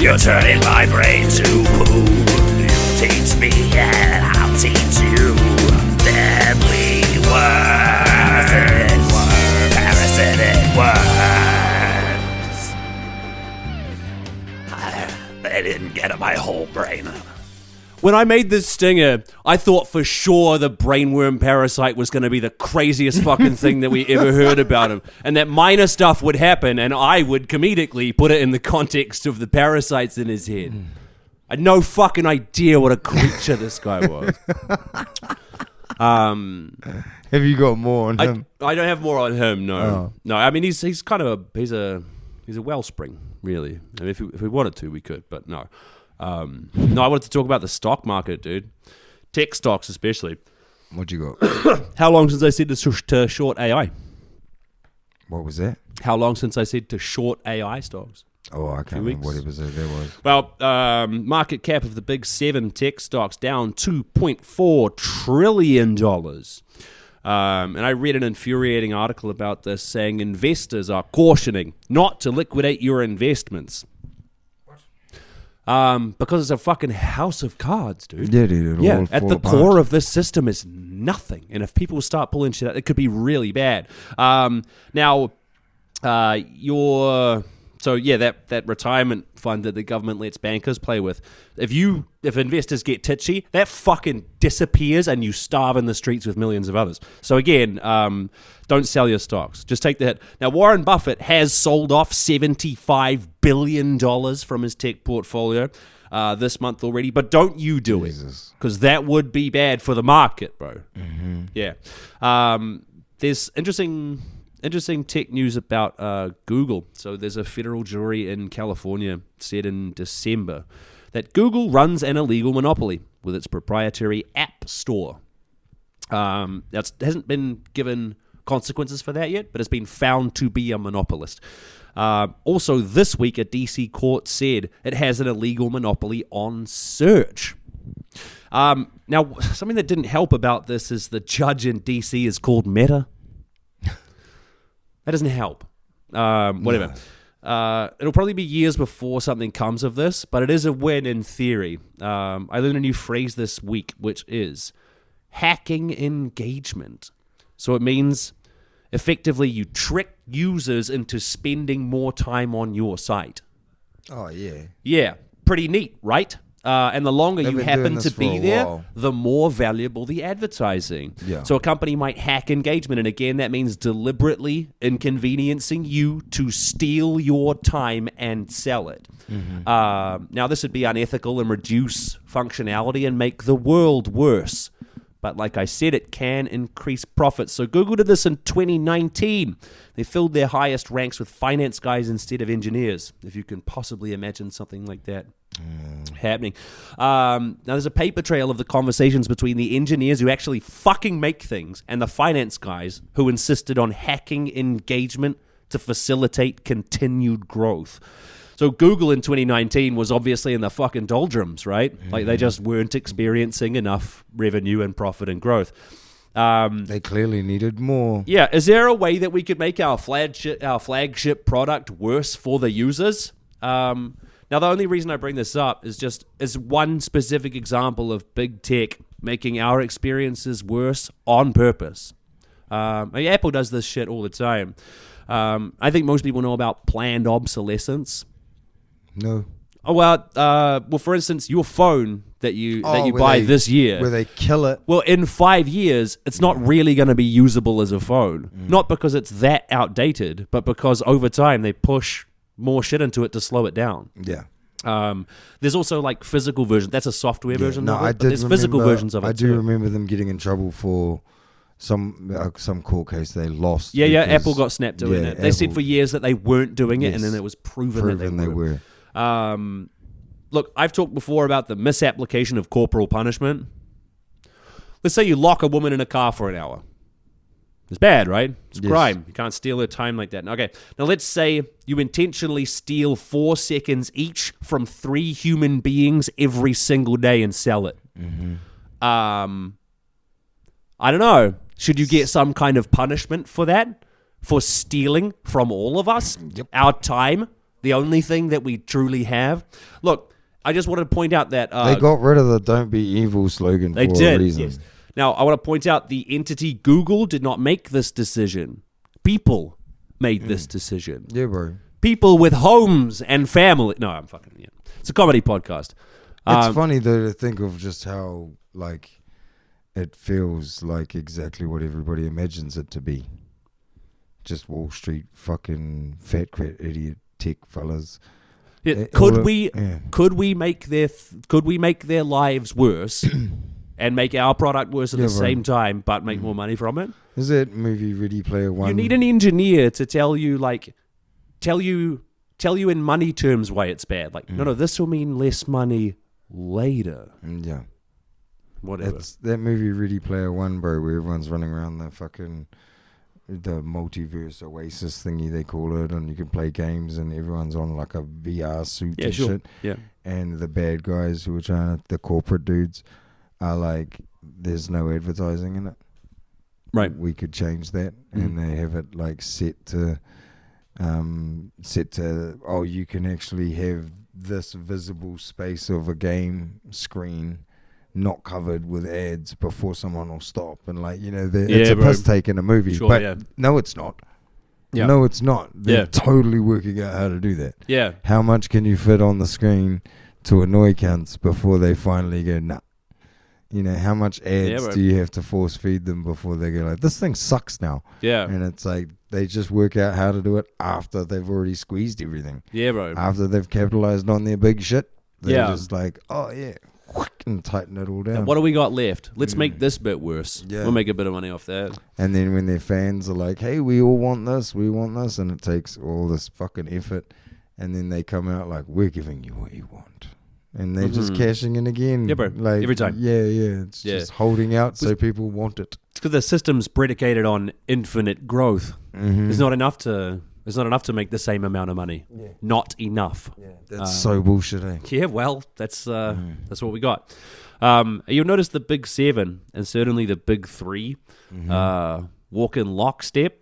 You're turning my brain to poo. You teach me and I'll teach you. Deadly worms. Parasitic worms. They didn't get my whole brain. When I made this stinger, I thought for sure the brainworm parasite was going to be the craziest fucking thing that we ever heard about him. And that minor stuff would happen, and I would comedically put it in the context of the parasites in his head. I had no fucking idea what a creature this guy was. Have you got more on him? I don't have more on him, no. Oh. No, I mean, he's kind of he's a wellspring, really. I mean, if we wanted to, we could, but no. No, I wanted to talk about the stock market, dude. Tech stocks, especially. What you got? How long since I said to short AI? What was that? How long since I said to short AI stocks? Oh, I can't remember what episode that was. Well, market cap of the big 7 tech stocks down $2.4 trillion. And I read an infuriating article about this saying investors are cautioning not to liquidate your investments. Because it's a fucking house of cards, dude. Yeah, dude. Yeah, at the core of this system is nothing. And if people start pulling shit out, it could be really bad. Now, that retirement fund that the government lets bankers play with, if investors get titchy, that fucking disappears and you starve in the streets with millions of others. So again, don't sell your stocks. Just take the hit. Now, Warren Buffett has sold off $75 billion from his tech portfolio this month already, but don't you do it, because that would be bad for the market, bro. Mm-hmm. Yeah. There's interesting tech news about Google. So there's a federal jury in California said in December that Google runs an illegal monopoly with its proprietary app store. It hasn't been given consequences for that yet, but it's been found to be a monopolist. Also this week, a DC court said it has an illegal monopoly on search. Now, something that didn't help about this is the judge in DC is called Meta. That doesn't help. Whatever. No. It'll probably be years before something comes of this, but it is a win in theory. I learned a new phrase this week, which is hacking engagement. So it means effectively you trick users into spending more time on your site. Oh, yeah. Yeah, pretty neat, right? And the longer you happen to be there, the more valuable the advertising. Yeah. So a company might hack engagement, and again, that means deliberately inconveniencing you to steal your time and sell it. Mm-hmm. Now, this would be unethical and reduce functionality and make the world worse. But like I said, it can increase profits. So Google did this in 2019. They filled their highest ranks with finance guys instead of engineers, if you can possibly imagine something like that happening. Now, there's a paper trail of the conversations between the engineers who actually fucking make things and the finance guys who insisted on hacking engagement to facilitate continued growth. So Google in 2019 was obviously in the fucking doldrums, right? Mm-hmm. Like they just weren't experiencing enough revenue and profit and growth. They clearly needed more. Yeah. Is there a way that we could make our flagship product worse for the users? Now, the only reason I bring this up is just as one specific example of big tech making our experiences worse on purpose. Apple does this shit all the time. I think most people know about planned obsolescence. No. Oh, well, for instance, your phone that you buy this year, where they kill it. Well, in 5 years, it's not really going to be usable as a phone. Not because it's that outdated, but because over time they push more shit into it to slow it down. Yeah. There's also like physical version. That's a software version of it. But there's physical versions of it. I do remember them getting in trouble for some court case they lost. Yeah, Apple got snapped doing it. They said for years that they weren't doing it, and then it was proven that they were. Look, I've talked before about the misapplication of corporal punishment. Let's say you lock a woman in a car for an hour. It's bad, right? It's a crime. You can't steal her time like that. Okay, now let's say you intentionally steal 4 seconds each from 3 human beings every single day and sell it. Mm-hmm. I don't know. Should you get some kind of punishment for that? For stealing from all of us? Yep. Our time? The only thing that we truly have? Look, I just wanted to point out that... they got rid of the Don't Be Evil slogan for a reason. Yes. Now, I want to point out the entity Google did not make this decision. People made this decision. Yeah, bro. People with homes and family. No, I'm fucking... Yeah. It's a comedy podcast. It's funny, though, to think of just how, like, it feels like exactly what everybody imagines it to be. Just Wall Street fucking fat crap idiot tech fellas. Yeah, could we make their lives worse and make our product worse at the same time, but make more money from it? Is that movie Ready Player One? You need an engineer to tell you in money terms why it's bad. Like, no, this will mean less money later. Yeah, whatever. It's that movie Ready Player One, bro, where everyone's running around the multiverse oasis thingy they call it, and you can play games and everyone's on like a VR suit and shit. Yeah. And the bad guys who are the corporate dudes are like, there's no advertising in it. Right. we could change that, and they have it like set to you can actually have this visible space of a game screen not covered with ads before someone will stop, and like it's a piss take in a movie, Sure, but yeah. no, it's not. Yeah. No, it's not. They're Yeah. totally working out how to do that. Yeah. How much can you fit on the screen to annoy cunts before they finally go, nah? How much ads bro. do you have to force feed them before they go like, this thing sucks now? Yeah. And it's like, they just work out how to do it after they've already squeezed everything. Yeah, bro. After they've capitalized on their big shit. They're Yeah. just like, oh yeah, and tighten it all down. What do we got left? Let's make this bit worse. Yeah. We'll make a bit of money off that. And then when their fans are like, hey, we all want this, and it takes all this fucking effort, and then they come out like, we're giving you what you want. And they're just cashing in again. Yeah, bro. Like, Every time. Yeah. It's just holding out so people want it. It's because the system's predicated on infinite growth. Mm-hmm. It's not enough to make the same amount of money. Yeah. Not enough. Yeah. That's so bullshit, eh? Yeah, well, that's what we got. You'll notice the big 7 and certainly the big 3 walk in lockstep.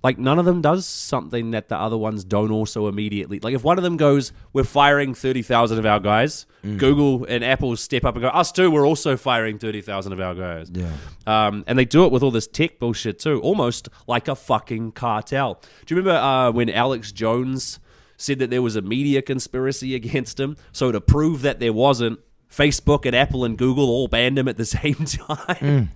Like, none of them does something that the other ones don't also immediately. Like, if one of them goes, we're firing 30,000 of our guys, Google and Apple step up and go, us too, we're also firing 30,000 of our guys. Yeah. And they do it with all this tech bullshit too, almost like a fucking cartel. Do you remember when Alex Jones said that there was a media conspiracy against him? So to prove that there wasn't, Facebook and Apple and Google all banned him at the same time.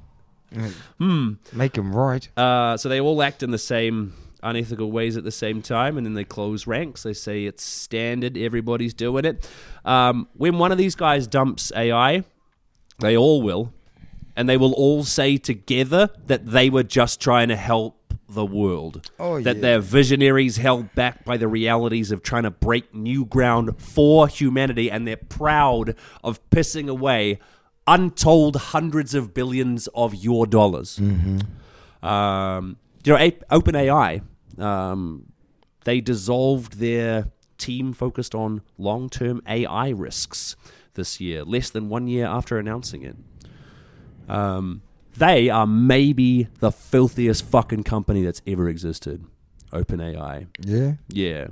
Make them right. So they all act in the same unethical ways at the same time, and then they close ranks. They say it's standard, everybody's doing it. When one of these guys dumps AI, they all will, and they will all say together that they were just trying to help the world. That they're visionaries held back by the realities of trying to break new ground for humanity, and they're proud of pissing away untold hundreds of billions of your dollars. OpenAI, they dissolved their team focused on long-term AI risks this year, less than 1 year after announcing it. They are maybe the filthiest fucking company that's ever existed. OpenAI. Yeah. Yeah.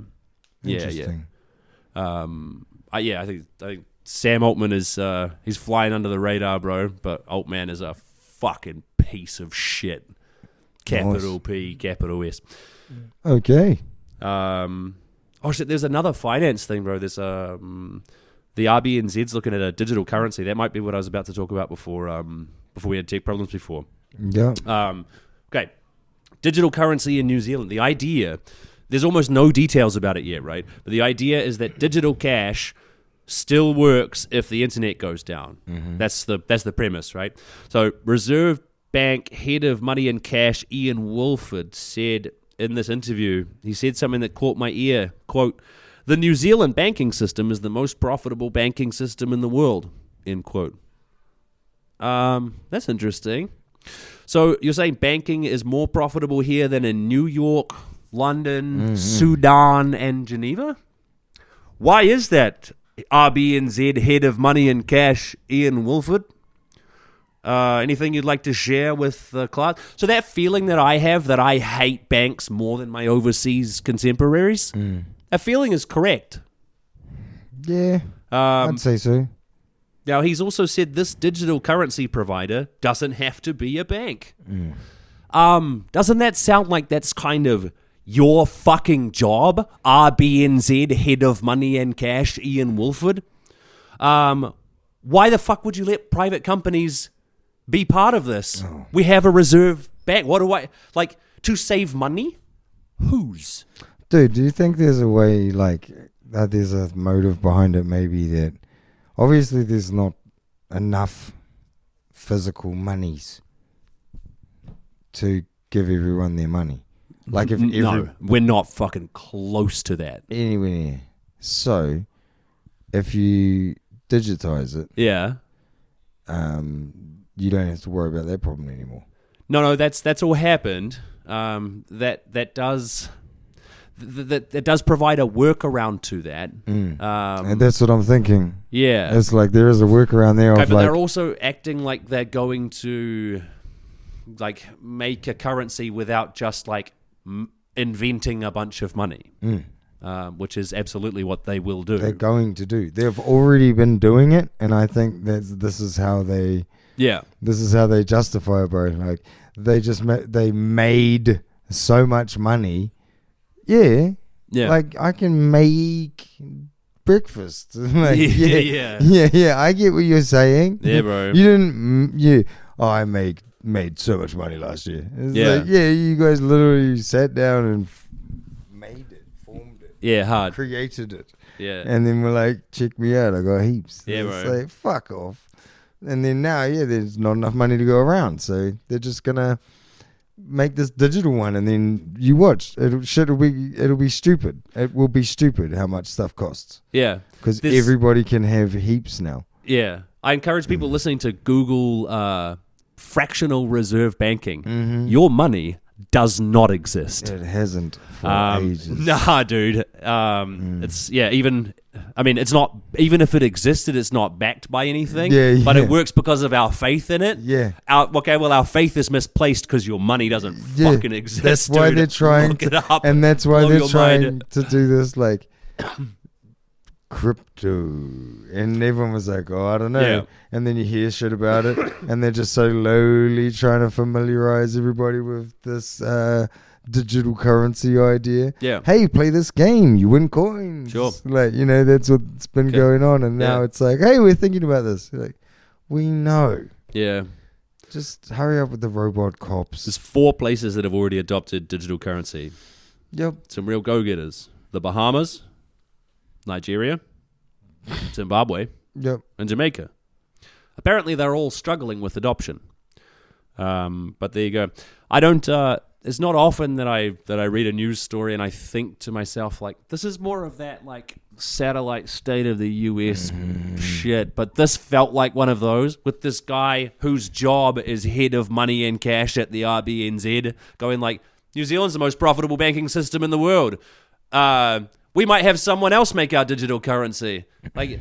Interesting. I think Sam Altman is he's flying under the radar, bro. But Altman is a fucking piece of shit. Capital Nice. P, capital S. Okay. Oh shit! There's another finance thing, bro. There's the RBNZ's looking at a digital currency. That might be what I was about to talk about before we had tech problems before. Yeah. Okay. Digital currency in New Zealand. The idea, there's almost no details about it yet, right? But the idea is that digital cash still works if the internet goes down. That's the premise, right? So Reserve Bank head of money and cash Ian Wolford said in this interview, he said something that caught my ear. Quote, "The New Zealand banking system is the most profitable banking system in the world." End quote. That's interesting. So you're saying banking is more profitable here than in New York, London, Sudan, and Geneva? Why is that, RBNZ head of money and cash Ian Wolford? Anything you'd like to share with the class? So that feeling that I have that I hate banks more than my overseas contemporaries, that feeling is correct. Yeah. I'd say so. Now, he's also said this digital currency provider doesn't have to be a bank. Doesn't that sound like that's kind of your fucking job, RBNZ head of money and cash Ian Wolford? Why the fuck would you let private companies be part of this? We have a reserve bank. What do I, like, to save money? Whose? Dude, do you think there's a way, like, that there's a motive behind it, maybe that obviously there's not enough physical monies to give everyone their money? Like, if No, we're not fucking close to that. anywhere near. So, if you digitize it, Yeah. you don't have to worry about that problem anymore. No, that's all happened. That does provide a workaround to that. And that's what I'm thinking. Yeah. It's like there is a workaround there Okay, of but like, they're also acting like they're going to like make a currency without just like inventing a bunch of money, which is absolutely what they will do. They're going to do. They've already been doing it, and I think this is how they. Yeah. This is how they justify it, bro. Like they made so much money. Yeah. Yeah. Like I can make breakfast. Like, yeah. I get what you're saying. Yeah, bro. You didn't. I made so much money last year. It's like, you guys literally sat down and made it, formed it. Yeah, hard. Created it. Yeah. And then we're like, check me out. I got heaps. Yeah, it's bro. like, fuck off. And then now, there's not enough money to go around. So they're just going to make this digital one. And then you watch. It'll be stupid. It will be stupid how much stuff costs. Yeah. Because everybody can have heaps now. Yeah. I encourage people listening to Google fractional reserve banking. Mm-hmm. Your money does not exist. It hasn't for ages. Nah, dude. It's it's not, even if it existed, it's not backed by anything. But it works because of our faith in it. Yeah. Our faith is misplaced because your money doesn't fucking exist. That's why dude. they're trying Look it up, and that's why blow they're your trying mind. to do this like crypto, and everyone was like, oh, I don't know. Yeah. And then you hear shit about it, and they're just so slowly trying to familiarize everybody with this digital currency idea. Yeah. Hey, play this game, you win coins. Sure. Like, that's what's been going on, and now it's like, hey, we're thinking about this. You're like, we know. Yeah. Just hurry up with the robot cops. There's 4 places that have already adopted digital currency. Yep. Some real go-getters. The Bahamas, Nigeria, Zimbabwe, Yep. and Jamaica. Apparently, they're all struggling with adoption. But there you go. I don't. It's not often that I read a news story and I think to myself like, this is more of that like satellite state of the US shit. But this felt like one of those with this guy whose job is head of money and cash at the RBNZ, going like, New Zealand's the most profitable banking system in the world. We might have someone else make our digital currency. Like,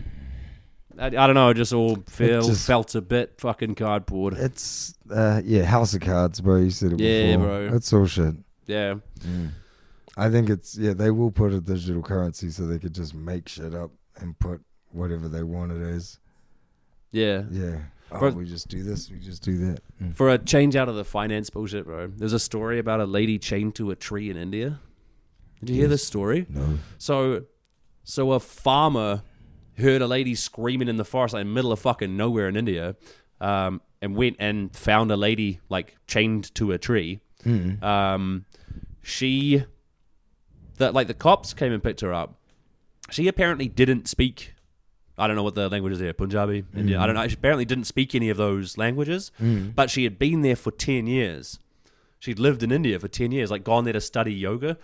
I don't know, it just all felt a bit fucking cardboard. It's, House of Cards, bro. You said it before. Yeah, bro. It's all shit. Yeah. I think it's, they will put a digital currency so they could just make shit up and put whatever they want it as. Yeah. Yeah. Bro, we just do this, we just do that. For a change out of the finance bullshit, bro, there's a story about a lady chained to a tree in India. Did you hear this story? No. So a farmer heard a lady screaming in the forest, like in the middle of fucking nowhere in India, and went and found a lady like chained to a tree. The cops came and picked her up. She apparently didn't speak. I don't know what the language is there, Punjabi, India. I don't know. She apparently didn't speak any of those languages, but she had been there for 10 years. She'd lived in India for 10 years, like gone there to study yoga.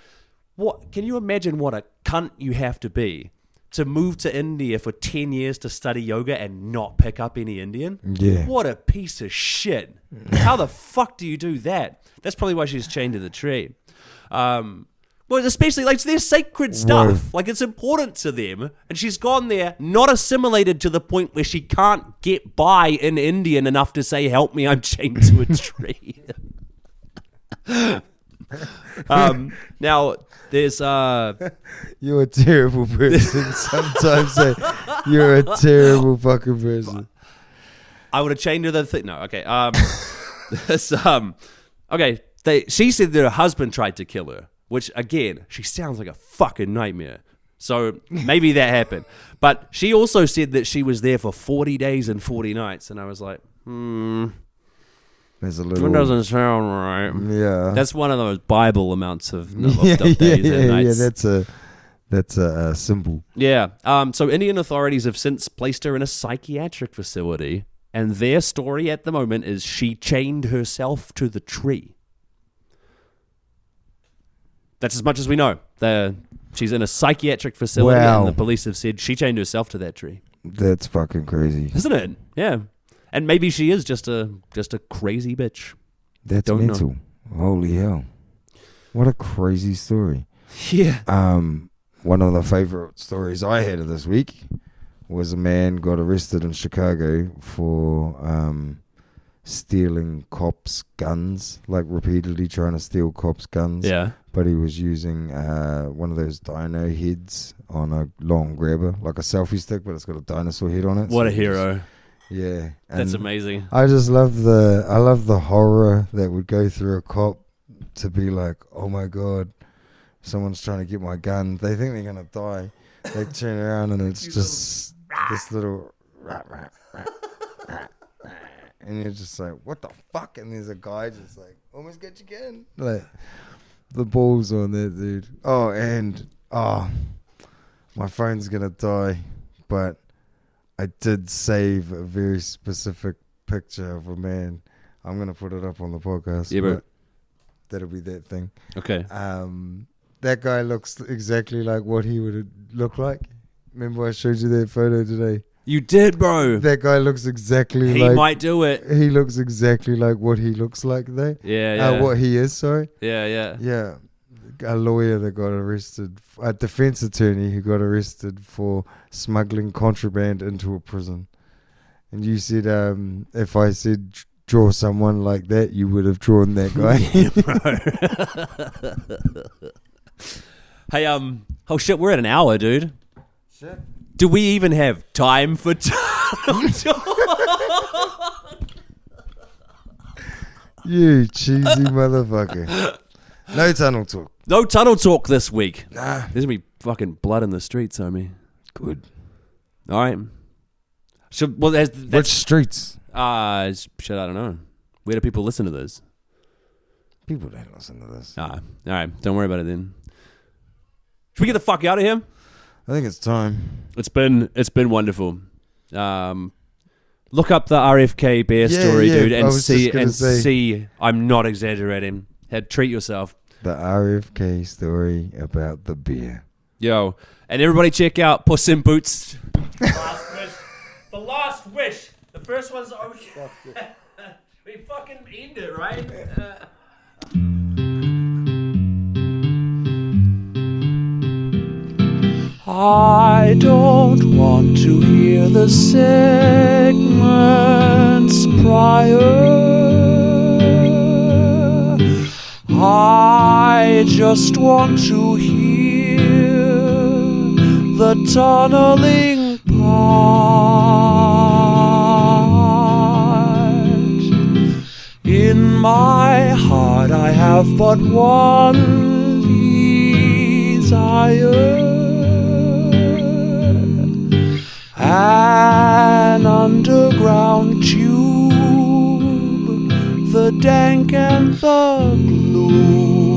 What can you imagine what a cunt you have to be to move to India for 10 years to study yoga and not pick up any Indian? Yeah. What a piece of shit. How the fuck do you do that? That's probably why she's chained to the tree. Well, especially like it's their sacred stuff. Whoa. Like it's important to them. And she's gone there, not assimilated to the point where she can't get by in Indian enough to say, help me, I'm chained to a tree. Now there's You're a terrible person. Sometimes you're a terrible fucking person. I would have chained her to the thing. No, okay. She said that her husband tried to kill her, which again, she sounds like a fucking nightmare. So maybe that happened. But she also said that she was there for 40 days and 40 nights, and I was like, There's a little. That doesn't sound right. Yeah. That's one of those Bible amounts of days and nights. Yeah, that's a symbol. Yeah. So Indian authorities have since placed her in a psychiatric facility, and their story at the moment is she chained herself to the tree. That's as much as we know. She's in a psychiatric facility, and the police have said she chained herself to that tree. That's fucking crazy. Isn't it? Yeah. And maybe she is just a crazy bitch. That's mental. Holy hell. What a crazy story. Yeah. One of the favorite stories I had of this week was a man got arrested in Chicago for stealing cops' guns, like repeatedly trying to steal cops' guns. Yeah. But he was using one of those dino heads on a long grabber, like a selfie stick, but it's got a dinosaur head on it. What so a hero. Yeah. That's And amazing. I just love the horror that would go through a cop to be like, oh my God, someone's trying to get my gun. They think they're going to die. They turn around and it's just this little and you're just like, what the fuck? And there's a guy just like, almost got you again. Like, the balls on that dude. Oh, and my phone's gonna die, but I did save a very specific picture of a man. I'm gonna put it up on the podcast. Yeah, bro. That'll be that thing. Okay. That guy looks exactly like what he would look like. Remember I showed you that photo today? You did, bro. That guy looks exactly He like... might do it. He looks exactly like what he looks like there. Yeah. What he is, sorry. Yeah. Yeah. A lawyer that got arrested, a defense attorney who got arrested for smuggling contraband into a prison. And you said, if I said draw someone like that, you would have drawn that guy. Hey, oh shit, we're at an hour, dude. Shit. Do we even have time for tunnel talk? You cheesy motherfucker. No tunnel talk. No tunnel talk this week. Nah. There's gonna be fucking blood in the streets, homie. Good. All right. Which streets? Shit, I don't know. Where do people listen to this? People don't listen to this. All right. Don't worry about it then. Should we get the fuck out of here? I think it's time. It's been wonderful. Look up the RFK bear story, dude, and see. I'm not exaggerating. Treat yourself. The RFK story about the beer. Yo, and everybody check out Puss in Boots. Last wish. The last wish. The first one's okay. We fucking end it, right? I don't want to hear the segments prior. I just want to hear the tunneling part. In my heart I have but one desire. An underground tube, the dank and the gloom.